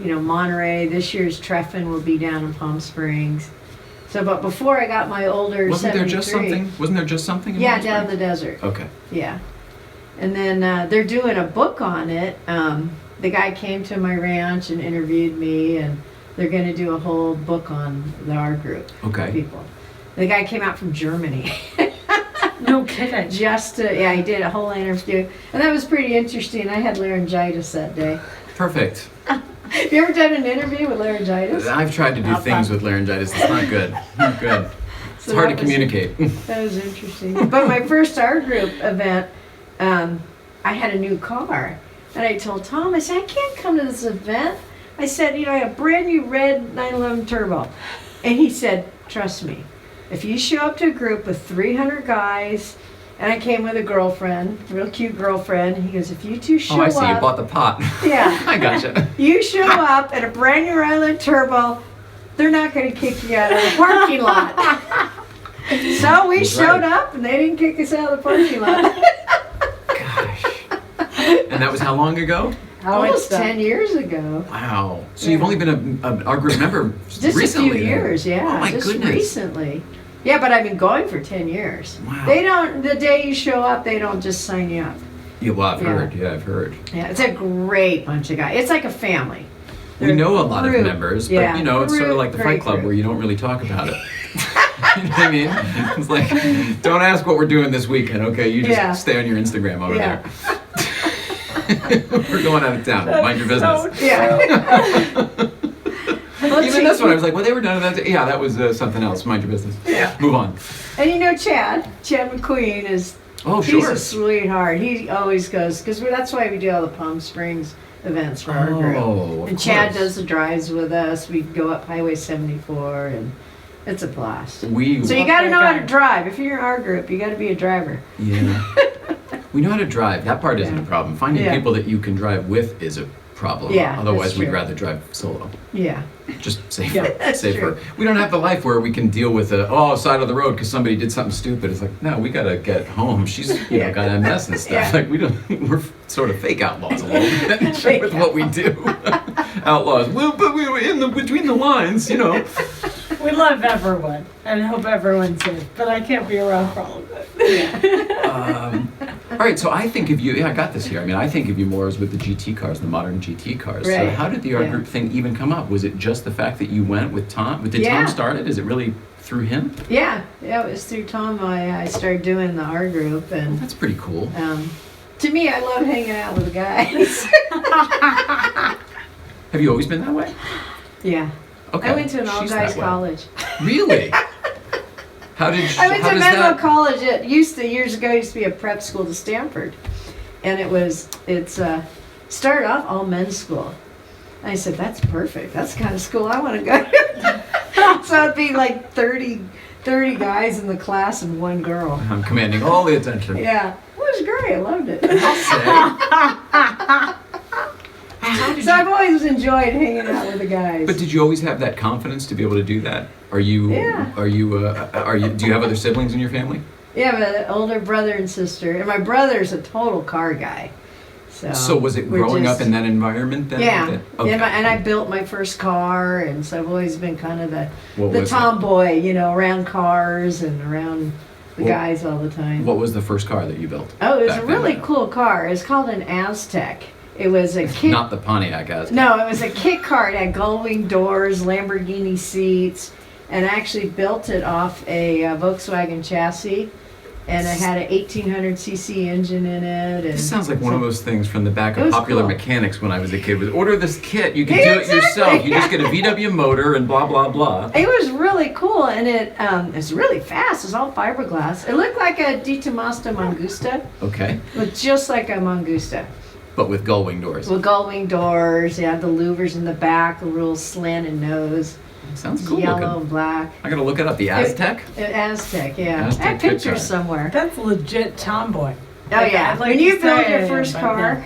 Monterey. This year's Treffin will be down in Palm Springs. So, but before I got my older Wasn't there 73, just something? Wasn't there just something? In Yeah, Palm down in Springs? the desert. Okay. Yeah. And then they're doing a book on it. The guy came to my ranch and interviewed me, and they're going to do a whole book on the R group Okay. people. The guy came out from Germany. No kidding. He did a whole interview. And that was pretty interesting. I had laryngitis that day. Perfect. Have you ever done an interview with laryngitis? I've tried to do Not things fun. with laryngitis. It's not good. Not good. It's So hard to that was- communicate. That was interesting. But my first R group event, I had a new car. And I told Tom, I said, I can't come to this event. I said, I have a brand new red 911 Turbo. And he said, trust me, if you show up to a group with 300 guys, and I came with a girlfriend, a real cute girlfriend, he goes, if you two show Oh, I up. see. You bought the pot. Yeah. I gotcha. You show up at a brand new Island Turbo, they're not going to kick you out of the parking lot. So we That's showed right. up, and they didn't kick us out of the parking lot. Gosh. And that was how long ago? How it's Almost done. 10 years ago. Wow. So you've only been a group member Just recently. a few then. years, yeah. Oh my just goodness. recently. Yeah, but I've been going for 10 years. Wow. They don't, the day you show up, they don't just sign you up. Yeah, well, I've Yeah. heard. Yeah, I've heard. Yeah, it's a great bunch of guys. It's like a family. We They're know a lot of group. members, but Yeah, it's sort of group, like the great Fight Club group. where you don't really talk about it. You know what I mean? It's like, don't ask what we're doing this weekend, okay? You just Yeah. stay on your Instagram over Yeah. there. We're going out of town. Mind your business. Yeah. Even this one, I was like, well, they were done with that. Yeah, that was something else. Mind your business. Yeah. Move on. And Chad McQueen is, Oh, he's sure. a sweetheart. He always goes, because that's why we do all the Palm Springs events for our group. Oh, of And Chad course. does the drives with us. We go up Highway 74, and it's a blast. So you Love got to that know how guy. to drive. If you're in our group, you got to be a driver. Yeah. We know how to drive. That part isn't Yeah. a problem. Finding Yeah. people that you can drive with is a problem. Yeah, Otherwise, that's we'd true. rather drive solo. Yeah. Just safer. Yeah, that's safer. true. We don't have the life where we can deal with side of the road because somebody did something stupid. It's like, no, we gotta get home. She's Yeah. got MS and stuff. Yeah. Like we're sort of fake outlaws a little bit Fake with what we do. Outlaws. Well, but we were between the lines, We love everyone and hope everyone's safe, but I can't be around for all of it. All right, so I think of you. Yeah, I got this here. I mean, I think of you more as with the GT cars, the modern GT cars. So Right. how did the R Yeah. Group thing even come up? Was it just the fact that you went with Tom? Did Yeah. Tom start it? Is it really through him? Yeah. It was through Tom I started doing the R group. And That's pretty cool. to me, I love hanging out with the guys. Have you always been that way? Yeah. Okay. I went to an She's all-guys that way. college. Really? How did I went how to does Menlo that? College. It years ago, used to be a prep school to Stanford. And it's started off all men's school. And I said, that's perfect. That's the kind of school I want to go to. So it'd be like 30 guys in the class and one girl. I'm commanding all the attention. Yeah. It was great. I loved it. How did So I've always always enjoyed hanging out with the guys. But did you always have that confidence to be able to do that? Are you? Yeah. Are you? Do you have other siblings in your family? Yeah, I have an older brother and sister, and my brother's a total car guy. So was it growing up in that environment then? Yeah. Okay. And I built my first car, and so I've always been kind of the was it? tomboy, around cars and around the guys all the time. What was the first car that you built? Oh, it was back a then? really cool car. It's called an Aztec. It was a kit. Not the Pontiac Aztec. No, it was a kit car. It had gull-wing doors, Lamborghini seats, and I actually built it off a Volkswagen chassis. And it had an 1800cc engine in it. And This sounds like one of those things from the back It of was Popular cool. Mechanics when I was a kid. Was order this kit, you can do it Exactly. yourself. You just get a VW motor and blah blah blah. It was really cool, and it's really fast. It's all fiberglass. It looked like a Di Tommaso Mangusta, Okay, looked just like a Mangusta. but with gull wing doors. With gull-wing doors, you had the louvers in the back, a real slanted nose, Sounds cool yellow looking. and black. I gotta look it up. The Aztec. Aztec, yeah. Aztec I have kit pictures car. somewhere. That's legit tomboy. Oh yeah, I'd like when to you build your say, first but car, no,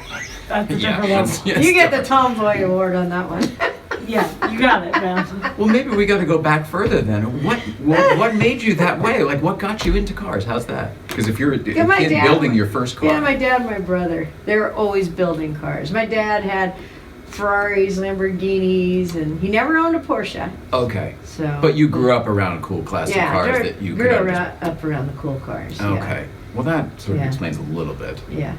that's a Yeah, different level. that's- yeah, you it's get the different. Tomboy Award on that one. Yeah, you got it, man. Well, maybe we got to go back further then. What made you that way? Like, what got you into cars? How's that? Because if you're a kid my dad building was- your first car, Yeah, my dad and my brother, they were always building cars. My dad had Ferraris, Lamborghinis, and he never owned a Porsche. okay. So, But you grew up around cool classic cars that you grew could understand. up around the cool cars. Okay. Well, that sort of Yeah. explains a little bit. Yeah.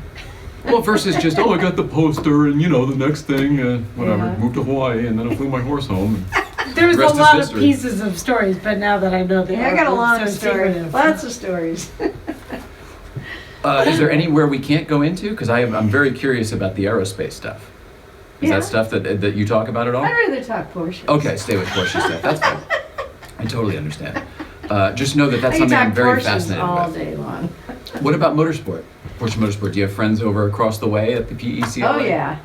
Well, versus just, I got the poster and, the next thing, whatever, Yeah. moved to Hawaii and then I flew my horse home. There's a Rest is lot of history. pieces of stories, but now that I know the Yeah, I got a artwork, long so story. secretive. Lots of stories. Is there anywhere we can't go into? Because I'm very curious about the aerospace stuff. Is Yeah. that stuff that you talk about at all? I'd rather talk Porsche. Okay, stay with Porsche stuff. That's fine. I totally understand. Just know that that's I can something I'm talk very Porsches fascinated all with. day long. What about motorsport? Porsche Motorsport. Do you have friends over across the way at the PECLA? Oh yeah,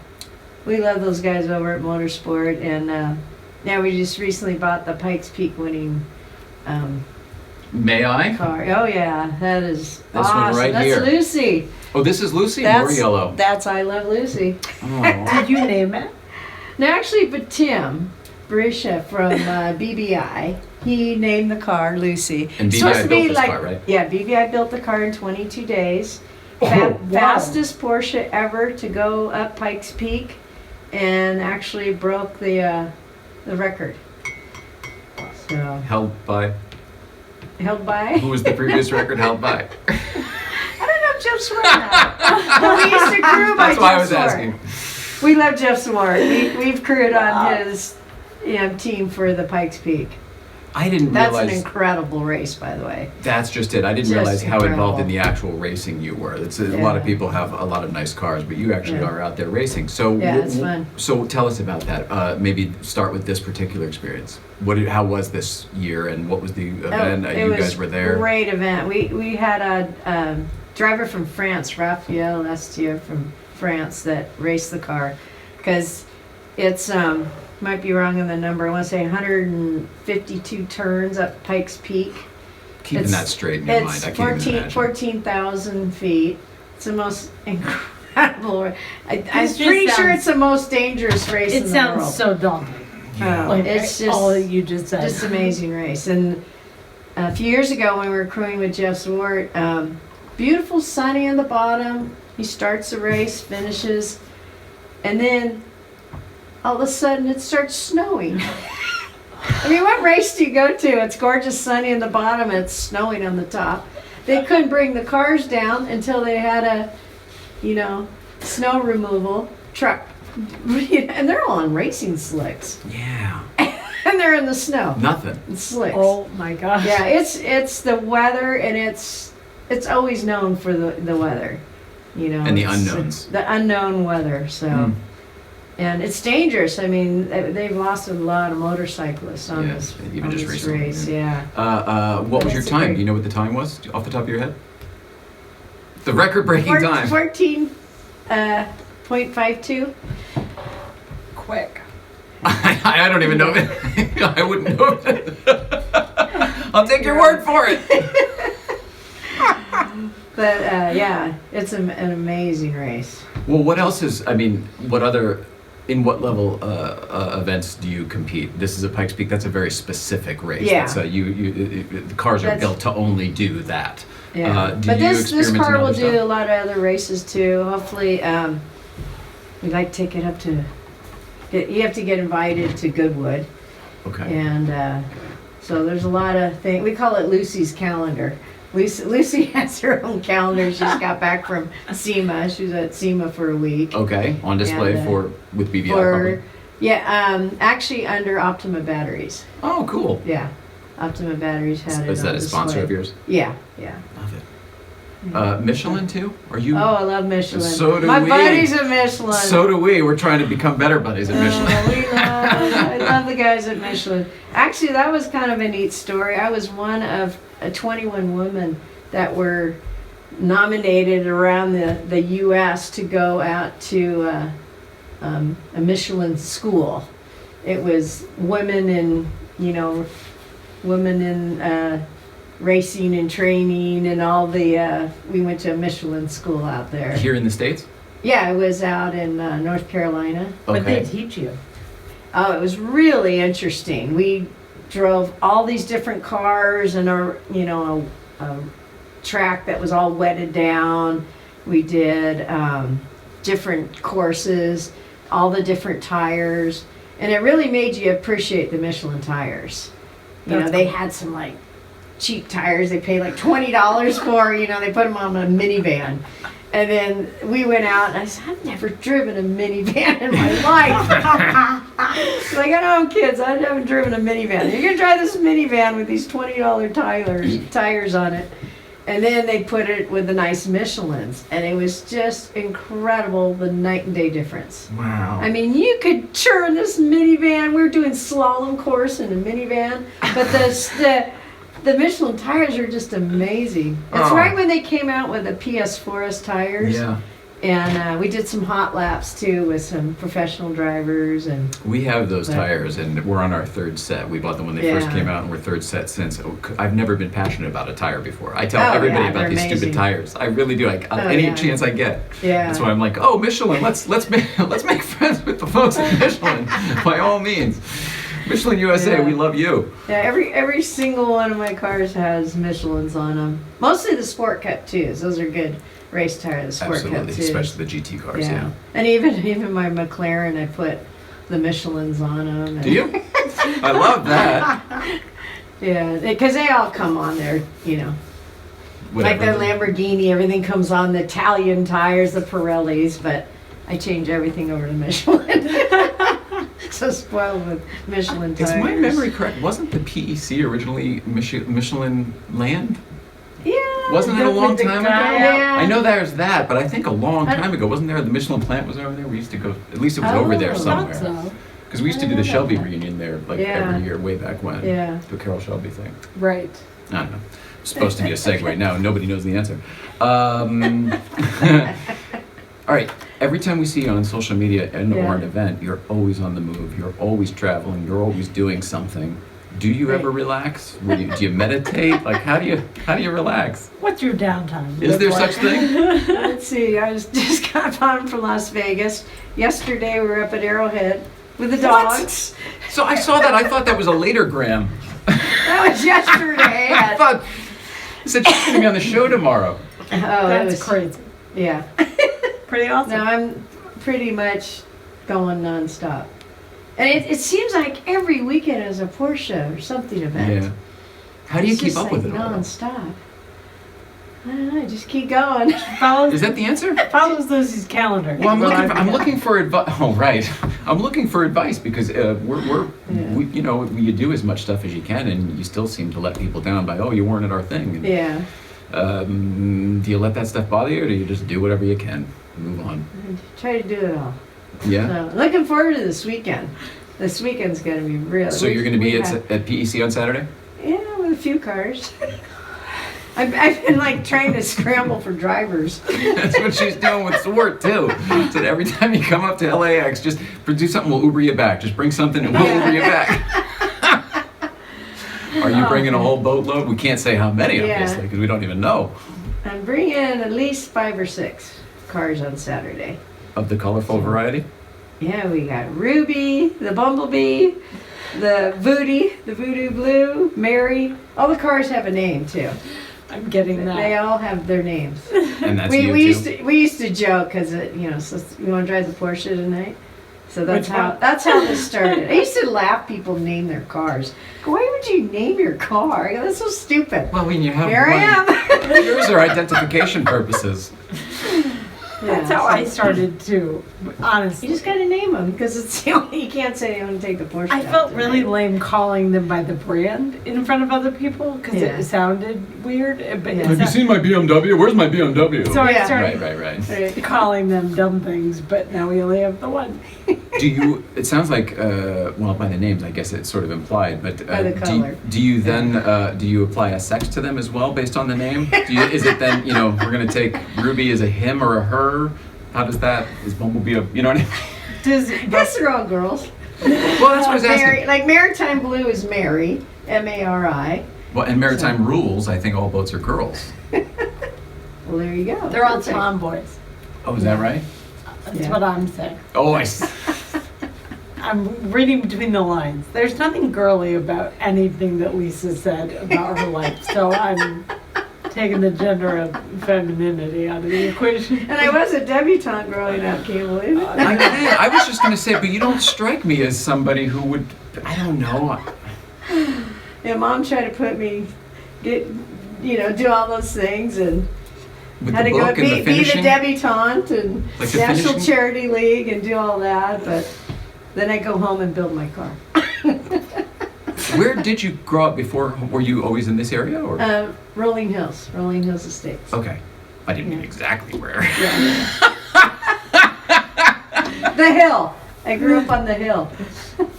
we love those guys over at Motorsport, and now we just recently bought the Pikes Peak winning May I? car. Oh yeah, that is one awesome. right That's here. Lucy. Oh, this is Lucy. More yellow. That's I Love Lucy. Oh. Did you name it? No, actually, but Tim Barisha from BBI, he named the car Lucy. And It's supposed BBI to built be this car, right? Yeah, BBI built the car in 22 days. Oh, wow. Fastest Porsche ever to go up Pikes Peak, and actually broke the record. So Held by. held by. Who was the previous record held by? I don't know if Jeff Swart now. But we used to crew by That's why I Jeff was Swart. asking. We love Jeff Swart. We've crewed on his team for the Pikes Peak. I didn't That's an realize. incredible race, by the way. That's just it. I didn't Just realize how involved incredible. in the actual racing you were. A lot of Yeah. people have a lot of nice cars, but you actually Yeah. are out there racing. So Yeah, it's fun. So tell us about that. Maybe start with this particular experience. How was this year, and what was the event? it You was guys were there. Great event. We had a driver from France, Raphael Estier from France, that raced the car, because it's might be wrong in the number. I want to say 152 turns up Pikes Peak. Keeping that straight in your mind. It's I can't even imagine. 14,000 feet. It's the most incredible. I'm This just pretty sure sounds- it's the most dangerous race in It the sounds world. so daunting. Yeah. Oh, it's just all you just said. just amazing race. And a few years ago when we were crewing with Jeff Swart, beautiful sunny on the bottom. He starts the race, finishes, and then all of a sudden it starts snowing. I mean, what race do you go to? It's gorgeous sunny on the bottom and it's snowing on the top. They couldn't bring the cars down until they had a, snow removal truck. And they're all on racing slicks. Yeah. And they're in the snow. Nothing. It's slicks. Oh my gosh. Yeah, it's the weather, and it's always known for the weather, And the it's unknowns. the unknown weather. So, Mm. and it's dangerous. I mean, they've lost a lot of motorcyclists on Yeah, this, even on just this recently, race. yeah. Yeah, What was your That's time? great. Do you know what the time was off the top of your head? The record-breaking time. 14.52. Quick. I don't even know. I wouldn't know. I'll take your word for it. But yeah, it's an amazing race. Well, what else is? What other in what level events do you compete? This is a Pikes Peak. That's a very specific race. Yeah. That's the cars are built to only do that. Yeah. Do But you this experiment car in will other do a stuff? lot of other races too. Hopefully, we'd like to take it up to. You have to get invited to Goodwood, Okay. and so there's a lot of things. We call it Lucy's calendar. Lucy has her own calendar. She just got back from SEMA. She was at SEMA for a week. Okay. On display And, with BBI For probably. yeah, actually under Optima Batteries. Oh, cool. Yeah, Optima Batteries had it. Is that on a sponsor display. of yours? Yeah, yeah. Love it. Michelin too? Are you? Oh, I love Michelin. So do My we. buddies at Michelin. So do we. We're trying to become better buddies at Michelin. I love the guys at Michelin. Actually, that was kind of a neat story. I was one of 21 women that were nominated around the U.S. to go out to a Michelin school. It was women in, women in racing and training and all the, we went to a Michelin school out there. Here in the States? Yeah, it was out in North Carolina. But they Okay. teach you. Oh, it was really interesting. We drove all these different cars and a track that was all wetted down. We did different courses, all the different tires, and it really made you appreciate the Michelin tires. They had some like cheap tires they paid like $20 for, they put them on a minivan. And then we went out and I said, I've never driven a minivan in my life. Like, I know, kids, I haven't driven a minivan. You're gonna drive this minivan with these $20 tires on it. And then they put it with the nice Michelins, and it was just incredible, the night and day difference. Wow. I mean, you could turn this minivan. We were doing slalom course in a minivan, but the Michelin tires are just amazing. It's Oh. right when they came out with the PS4S tires. Yeah. And we did some hot laps too with some professional drivers and. We have those But- tires, and we're on our third set. We bought them when they first Yeah. came out, and we're third set since. I've never been passionate about a tire before. I tell Oh, everybody yeah, about they're these amazing. stupid tires. I really do. Like Oh, any yeah. chance I get. Yeah. That's why I'm like, oh, Michelin. Let's make friends with the folks at Michelin. By all means, Michelin USA. Yeah. We love you. Yeah, every single one of my cars has Michelins on them. Mostly the Sport Cup 2s. Those are good race tires, the Sport Absolutely, Cup 2s. especially the GT cars. Yeah. And even my McLaren, I put the Michelins on them. Do you? I love that. Yeah, because they all come on there, Like Whatever. the Lamborghini, everything comes on the Italian tires, the Pirellis, but I change everything over to Michelin. So spoiled with Michelin tires. Is my memory correct? Wasn't the PEC originally Michelin Land? Yeah. Wasn't it a long With the time ago? guy out. I know there's that, but I think a long time ago, wasn't there? The Michelin plant was over there. We used to go. At least it was over there Oh, somewhere. Thought so. Because we used to do the Shelby reunion there, like Yeah. every year, way back when. Yeah. The Carol Shelby thing. Right. I don't know. It's supposed to be a segue now. Nobody knows the answer. All right. Every time we see you on social media and Yeah. or an event, you're always on the move. You're always traveling. You're always doing something. Do you Right. ever relax? Do you meditate? Like, how do you relax? What's your downtime? Is look there like? such thing? Let's see, I just got home from Las Vegas. Yesterday we were up at Arrowhead with the What? dogs. So I saw that. I thought that was a later gram. That was yesterday. I thought it said she's going to be on the show tomorrow. Oh, That's it was crazy. Yeah. Pretty awesome. No, I'm pretty much going nonstop. And it seems like every weekend is a Porsche or something event. Yeah. How do you It's keep just up with like it all? nonstop. I don't know, just keep going. Follows, Is that the answer? follows Lucy's calendar. Well, I'm Well, looking. I'm I looking for advice. Oh, right. I'm looking for advice because we you do as much stuff as you can, and you still seem to let people down by you weren't at our thing. And, Yeah. do you let that stuff bother you, or do you just do whatever you can, and move on? I try to do it all. Yeah. So, looking forward to this weekend. This weekend's going to be real. So you're going to be we at PEC on Saturday? Yeah, with a few cars. I've been like trying to scramble for drivers. That's what she's doing with Swart too. So that every time you come up to LAX, just do something. We'll Uber you back. Just bring something and we'll Uber you back. Are you bringing a whole boatload? We can't say how many, Yeah. obviously, because we don't even know. I'm bringing at least 5 or 6 cars on Saturday. Of the colorful variety? Yeah, we got Ruby, the Bumblebee, the Voodoo Blue, Mary. All the cars have a name too. I'm getting that. They all have their names. And that's we you too? we used to joke because so you want to drive the Porsche tonight. So Which one? that's how this started. I used to laugh people name their cars. Why would you name your car? I go, that's so stupid. Well, when you have Here I am. Yours are identification purposes. That's how I started too, honestly. You just gotta name them because it's the only, you can't say you want to take the Porsche. I out felt tonight. really lame calling them by the brand in front of other people because Yeah. it sounded weird. But Yeah. Have you seen my BMW? Where's my BMW? So I Yeah. started Right. calling them dumb things, but now we only have the one. Do you, it sounds like, well, by the names, I guess it's sort of implied, but By the color. do you then, do you apply a sex to them as well based on the name? Is it then, we're going to take Ruby as a him or a her? How does that, is Bumblebee a, you know what I mean? Does Yes, they're all girls. Well, that's what I was asking. Mary, like Maritime Blue is Mary, M-A-R-I. Well, and Maritime Rules, I think all boats are girls. Well, there you go. they're all Perfect. tomboys? Oh, is that right? That's Yeah. what I'm saying. Oh, I'm reading between the lines. There's nothing girly about anything that Lisa said about her life, so I'm taking the gender of femininity out of the equation. And I was a debutante growing up, can't believe it. I was just going to say, but you don't strike me as somebody who would, I don't know. Yeah, Mom tried to put me, do all those things and With had the to go book and the be the finishing? debutante and Like the National finishing? Charity League and do all that, but then I go home and build my car. Where did you grow up before? Were you always in this area? Or? Rolling Hills Estates. Okay. I didn't mean exactly where. The hill. I grew up on the hill.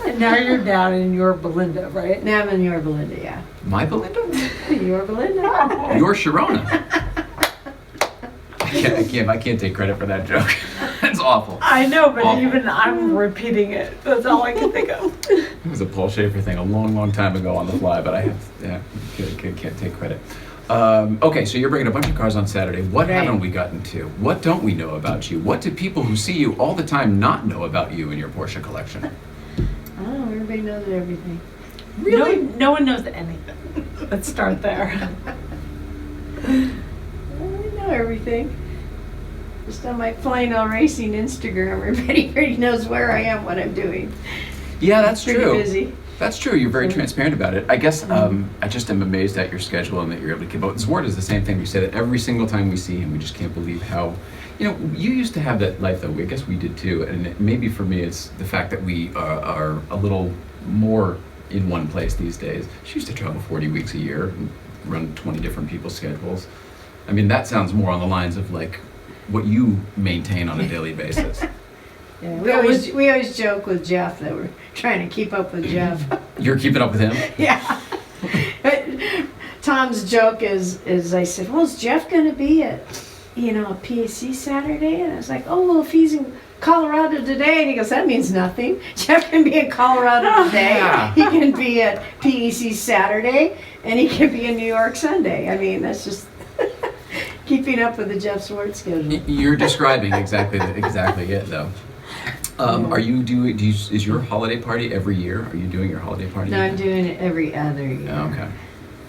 And now you're down in your Belinda, right? Now I'm in Yorba Belinda, yeah. My Belinda? Yorba Belinda. Your Sharona. I can't take credit for that joke. That's awful. I know, but Awful. even I'm repeating it. That's all I can think of. It was a Paul Schaefer thing a long, long time ago on the fly, but can't take credit. Okay, so you're bringing a bunch of cars on Saturday. What Right. haven't we gotten to? What don't we know about you? What do people who see you all the time not know about you and your Porsche collection? Oh, everybody knows everything. Really? No one knows anything. Let's start there. I know everything. Just on my Plain Old Racing Instagram, everybody already knows where I am, what I'm doing. Yeah, that's Pretty true. busy. That's true. You're very transparent about it. I guess I just am amazed at your schedule and that you're able to keep up. Zwart is the same thing. We say that every single time we see him. We just can't believe how, you used to have that life, though. I guess we did too. And maybe for me, it's the fact that we are a little more in one place these days. She used to travel 40 weeks a year and run 20 different people's schedules. I mean, that sounds more on the lines of like what you maintain on a daily basis. Yeah, we always joke with Jeff that we're trying to keep up with Jeff. You're keeping up with him? Yeah. Tom's joke is I said, well, is Jeff going to be at, a PAC Saturday? And I was like, oh, well, if he's in Colorado today, and he goes, that means nothing. Jeff can be in Colorado today. Yeah. He can be at PEC Saturday, and he can be in New York Sunday. I mean, that's just keeping up with the Jeff Swartz schedule. You're describing exactly it, though. Are you doing? Is your holiday party every year? Are you doing your holiday party? No, I'm doing it every other year. Oh, okay.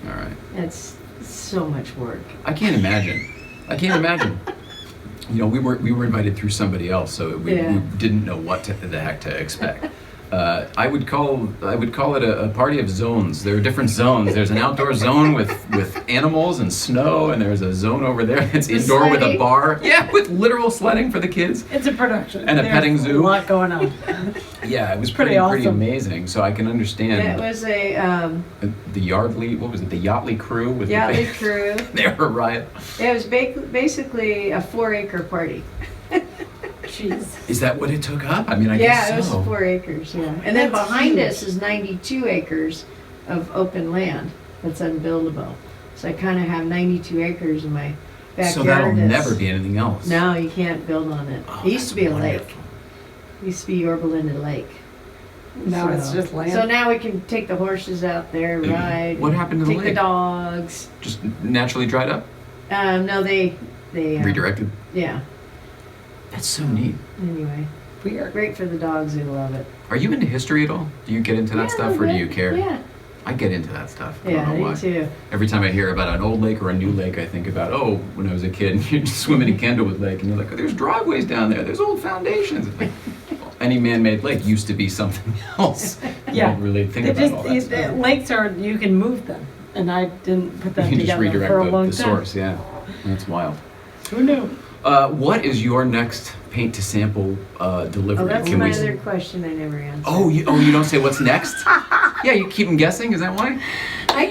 All right. It's so much work. I can't imagine. We were invited through somebody else, so we didn't know what the heck to expect. I would call it a party of zones. There are different zones. There's an outdoor zone with animals and snow, and there's a zone over there that's indoor with a bar. Yeah, with literal sledding for the kids. It's a production. And a petting zoo. A lot going on. Yeah, it was Pretty pretty awesome. amazing. So I can understand. It was a The Yardley, what was it? The Yachtly crew with Yachtly crew. They were a riot. It was basically a 4-acre party. Jeez. Is that what it took up? I mean, I guess so. Yeah, it was 4 acres, yeah. And then That's behind huge. us is 92 acres of open land that's unbuildable. So I kind of have 92 acres in my backyard. So that'll that's- never be anything else. No, you can't build on it. Oh, It used to that's be a lake. wonderful. It used to be Yorba Belinda Lake. Now it's just land. So now we can take the horses out there, ride. What happened to the take lake? the dogs. Just naturally dried up? No, they Redirected? yeah. That's so neat. Anyway, weird. Great for the dogs who love it. Are you into history at all? Do you get into that Yeah, stuff, a or do little you bit. care? Yeah. I get into that stuff. I Yeah, don't know me why. too. Every time I hear about an old lake or a new lake, I think about, oh, when I was a kid, and you're just swimming in Candlewood Lake, and you're like, oh, there's driveways down there, there's old foundations. It's like, any man-made lake used to be something else. You Yeah. don't really think They about just, all that stuff. lakes are, you can move them, and I didn't put that You can just together redirect for a long the time. source, yeah. That's wild. Who knew? What is your next paint to sample delivery? Oh, that's Can my we- other question I never answered. Oh, you don't say what's next? Yeah, you keep them guessing. Is that why? I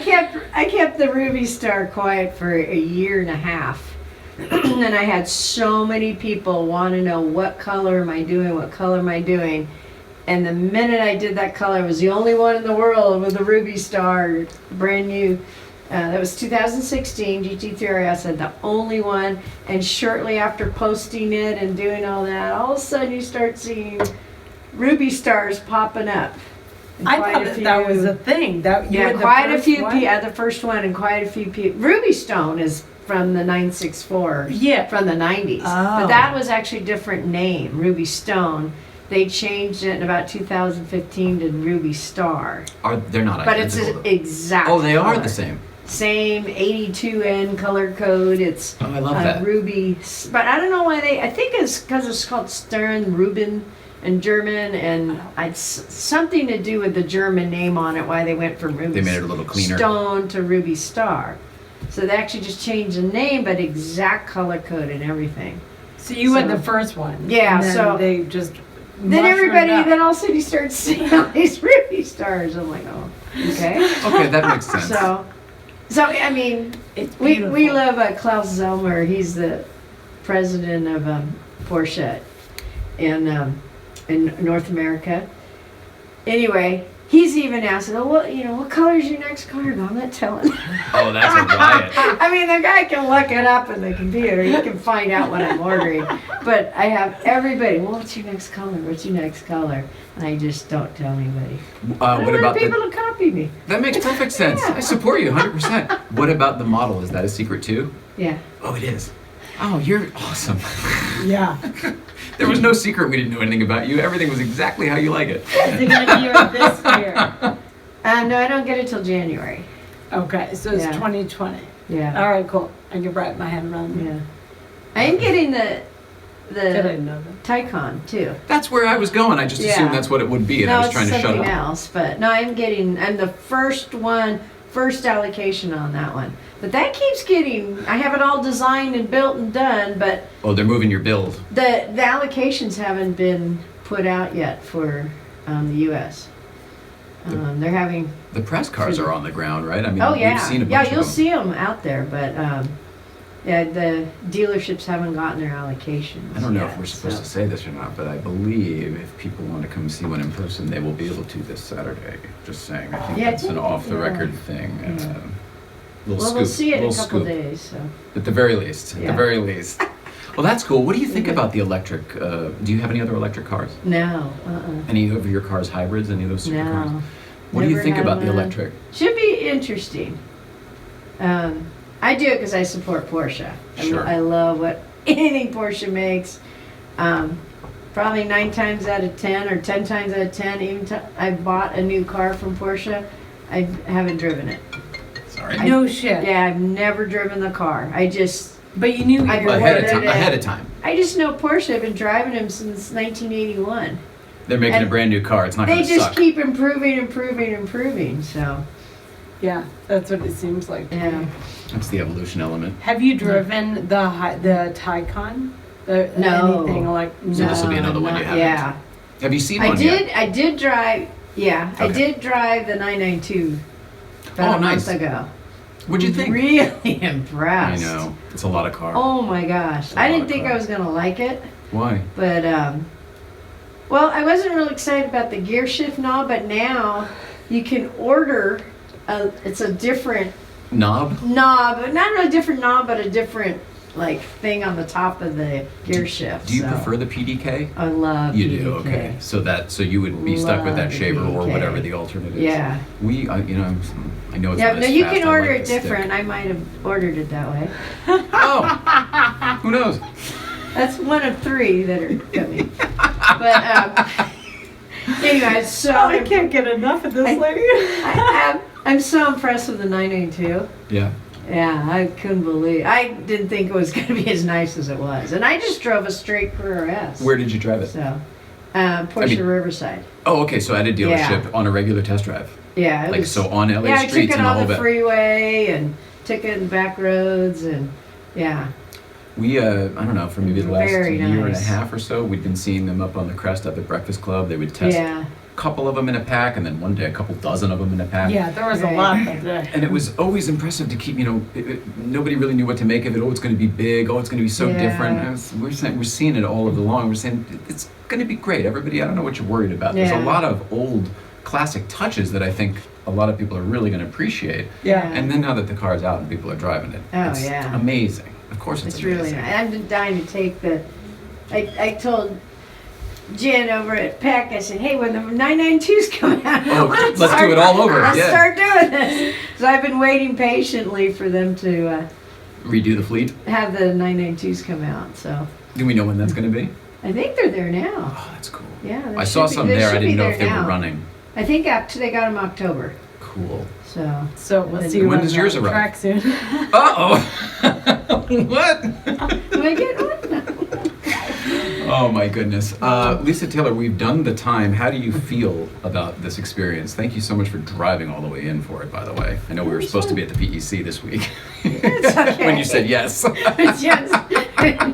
kept the Ruby Star quiet for a year and a half. And I had so many people want to know what color am I doing, what color am I doing. And the minute I did that color, I was the only one in the world with the Ruby Star, brand new. That was 2016 GT3 RS, and the only one. And shortly after posting it and doing all that, all of a sudden you start seeing Ruby Stars popping up. And I quite thought a that that was few- a thing. That you yeah, were the quite a first few one? people. Yeah, the first one, and quite a few people. Ruby Stone is from the 964. Yeah. From the 90s. Oh. But that was actually a different name, Ruby Stone. They changed it in about 2015 to Ruby Star. They're not But it's identical, an though. exact Oh, they are color. the same. Same 82N color code. It's Oh, I love that. Ruby. But I don't know why they. I think it's because it's called Stern Ruben in German, and it's something to do with the German name on it. Why they went from Ruby They made it a little cleaner. Stone to Ruby Star. So they actually just changed the name, but exact color code and everything. So you had So- the first one. Yeah, and then so- they just. Then mushroomed everybody, up. then all of a sudden you start seeing all these Ruby Stars. I'm like, oh, okay. Okay, that makes sense. So I mean, It's we beautiful. love Klaus Zellmer. He's the president of Porsche in North America. Anyway, he's even asked, oh, what color is your next car? And I'm not telling. Oh, that's a riot. I mean, the guy can look it up in the computer. He can find out what I'm ordering. But I have everybody, well, what's your next color? What's your next color? And I just don't tell anybody. I What want about people the... to copy me. That makes perfect sense. Yeah. I support you 100%. What about the model? Is that a secret too? Yeah. Oh, it is. Oh, you're awesome. Yeah. There was no secret we didn't know anything about you. Everything was exactly how you like it. Is it going to be this year? No, I don't get it till January. Okay, so it's Yeah. 2020. Yeah. All right, cool. I can wrap my head around that. Yeah. I am getting the Did I know that? Taycan too. That's where I was going. I just assumed Yeah. that's what it would be, and I No, was it's trying to shut something up. else. But no, I'm the first allocation on that one. But that keeps getting. I have it all designed and built and done, but Oh, they're moving your build. the allocations haven't been put out yet for the U.S. They're having. The press cars are on the ground, right? I mean, Oh we've yeah, seen a bunch yeah. of You'll them. see them out there, but yeah, the dealerships haven't gotten their allocations. I don't know if yet, we're supposed so. to say this or not, but I believe if people want to come see one in person, they will be able to this Saturday. Just saying. I think Yeah, I that's an think- off-the-record thing. Yeah. Little Well, scoop, we'll see it in a little couple scoop. days. So. At the very least. At the Yeah. very least. Well, that's cool. What do you think Mhm. about the electric? Do you have any other electric cars? No. Any of your cars hybrids? Any of those supercars? No. What do you Never think had about the one. electric? Should be interesting. I do it because I support Porsche. Sure. I love what anything Porsche makes. Probably 9 times out of 10 or 10 times out of 10, even I bought a new car from Porsche, I haven't driven it. Sorry. No shit. Yeah, I've never driven the car. I just But you knew I you were Ahead of ordered time. it. Ahead of time. I just know Porsche. I've been driving them since 1981. They're making a And brand new car. It's not They going to just suck. keep improving. So Yeah, that's what it seems like. to yeah. me. That's the evolution element. Have you driven the Taycan? No. Anything like So this will be another one you not- haven't. Yeah. Have you seen I one did. yet? I did drive. Yeah, I Okay. did drive the 992 about Oh, a nice. month ago. What'd you think? Really I impressed. know. It's a lot of car. Oh my gosh! a I lot didn't of think car. I was gonna like it, Why? but well, I wasn't really excited about the gear shift knob, but now you can order. It's a different Knob? knob, not a different knob, but a different like thing on the top of the gear shift. Do you so prefer the PDK? I love You PDK. do, okay. So you would be stuck with Love that the shaver or PDK. whatever the alternate is. Yeah. I know it's Yeah, not no, as you fast, can I order like it the stick. different. I might have ordered it that way. Oh, who knows? That's one of 3 that are coming. But anyway, so I can't get enough of this lady. I'm so impressed with the 992. Yeah. Yeah, I couldn't believe. I didn't think it was going to be as nice as it was, and I just drove a straight Carrera S. Where did you drive it? So, Porsche Riverside. Oh, okay. So at a dealership Yeah. on a regular test drive. Yeah, it Like was, so on LA yeah, I took streets it and all on of the it. freeway and took it in back roads and yeah. We, I don't know, for maybe the last Very year and a nice. half or so, we'd been seeing them up on the crest at the Breakfast Club. They would test Yeah. a couple of them in a pack, and then one day a couple dozen of them in a pack. Yeah, there was a Right. lot that day. And it was always impressive to keep, nobody really knew what to make of it. Oh, it's going to be big. Oh, it's going to be so Yeah. different. We're seeing it all of the long. We're saying it's going to be great. Everybody, I don't know what you're worried about. There's Yeah. a lot of old classic touches that I think a lot of people are really going to appreciate. Yeah. And then now that the car's out and people are driving it, Oh, it's yeah. amazing. Of course it's It's really amazing. nice. I'm dying to take the. I told Jen over at PEC, I said, hey, when the 992s come out, Oh, let's do it all over, Let's yeah. start doing this. So I've been waiting patiently for them to Redo the fleet. have the 992s come out. So Do we know when that's going to be? I think they're there now. Oh, that's cool. Yeah, they I saw should be- some they there. I should be didn't know if there they were now. running. I think after they got them October. Cool. So So we'll And see then you when on does the yours arrive? track soon. Uh-oh. What? do I get one? Oh my goodness. Lisa Taylor, we've done the time. How do you feel about this experience? Thank you so much for driving all the way in for it, by the way. I know we were supposed to be at the PEC this week. It's okay. When you said yes.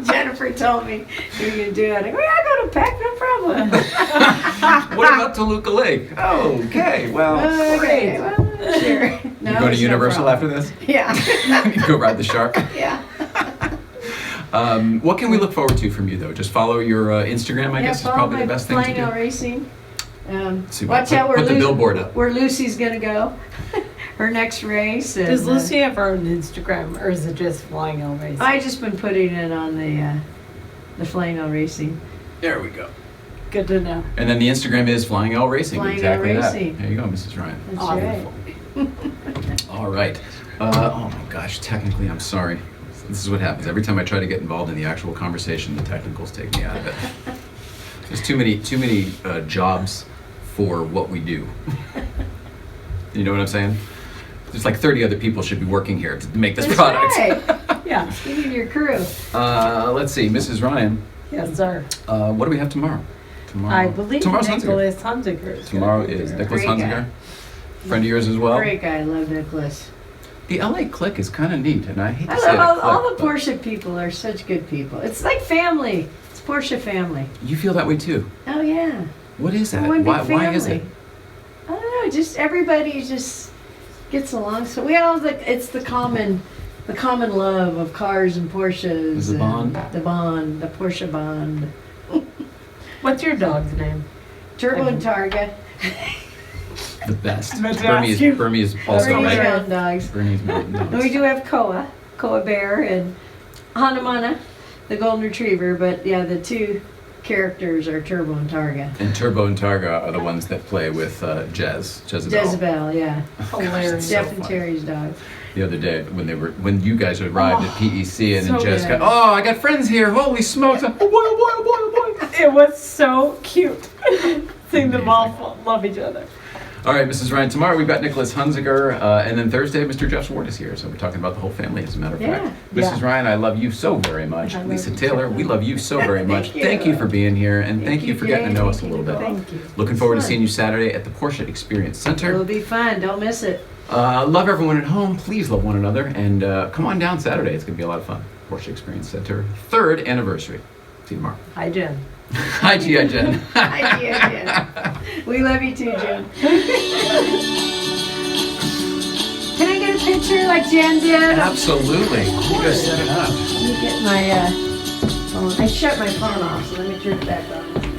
Jennifer told me you were gonna do it. I go, yeah, I'll go to PEC, no problem. What about Toluca Lake? Oh, okay. Well, Okay, well, sure. No, you go to it's no Universal after problem. this? Yeah. You go ride the shark? Yeah. What can we look forward to from you, though? Just follow your Instagram, I guess, is follow probably my the best thing to Flying L do. Racing. See, Watch put- out where put the billboard up. Where Lucy's gonna go. Her next race. And, Does Lucy have her own Instagram, or is it just Flying L Racing? I just been putting it on the Flying L Racing. There we go. Good to know. And then the Instagram is Flying L Racing. Flying L exactly Racing. that. There you go, Mrs. Ryan. That's Awesome. right. All right. Oh my gosh, technically, I'm sorry. This is what happens. Every time I try to get involved in the actual conversation, the technicals take me out of it. There's too many jobs for what we do. You know what I'm saying? There's like 30 other people should be working here to make this That's product. right. Yeah. You need your crew. Let's see, Mrs. Ryan. Yes, sir. What do we have tomorrow? I believe tomorrow's Hunziker. Nicholas Hunziker is Tomorrow gonna be is there. Nicholas Great guy. Hunziker. Friend of yours as well. Great guy. I love Nicholas. The LA clique is kind of neat, and I hate to I say love the all the clique, Porsche people are such good people. It's like family. It's Porsche family. but you feel that way too. Oh yeah. What is that? One big Why is it? family. I don't know. Just everybody just gets along. So we all it's the common love of cars and Porsches. Is the and bond? the Porsche bond. What's your dog's name? Turbo and Targa. The best. I meant to Burmese, ask you. Burmese also, Bernese right? Mountain Dogs. Burmese Mountain And we Dogs. do have Koa Bear, and Hanamana, the Golden Retriever. But yeah, the two characters are Turbo and Targa. And Turbo and Targa are the ones that play with Jezebel. Jezebel, yeah. Hilarious. So Jeff and funny. Terry's dogs. The other day when you guys arrived at PEC and then so Jez good. got, oh, I got friends here. Holy smokes. Oh, boy, oh, boy, oh, boy, oh, boy. It was so cute. Seeing them all love each other. All right, Mrs. Ryan, tomorrow we've got Nicholas Hunziker, and then Thursday, Mr. Jeff Swart is here. So we're talking about the whole family, as a matter of Yeah. fact. Yeah. Mrs. Ryan, I love you so very much. I love Lisa you Taylor, too. we love you so very much. you. Thank you for being here, and thank you for getting to know us a Thank little you, bit. Nicole. Thank you. Looking forward to Fun. seeing you Saturday at the Porsche Experience Center. It'll be fun. Don't miss it. Love everyone at home. Please love one another. And come on down Saturday. It's going to be a lot of fun. Porsche Experience Center, 3rd anniversary. See you tomorrow. Hi, Jen. Hi, G.I. Jen. Hi, Jen. We love you too, Jen. Can I get a picture like Jen did? Absolutely. You guys set it up. Let me get my phone. I shut my phone off, so let me turn it back on.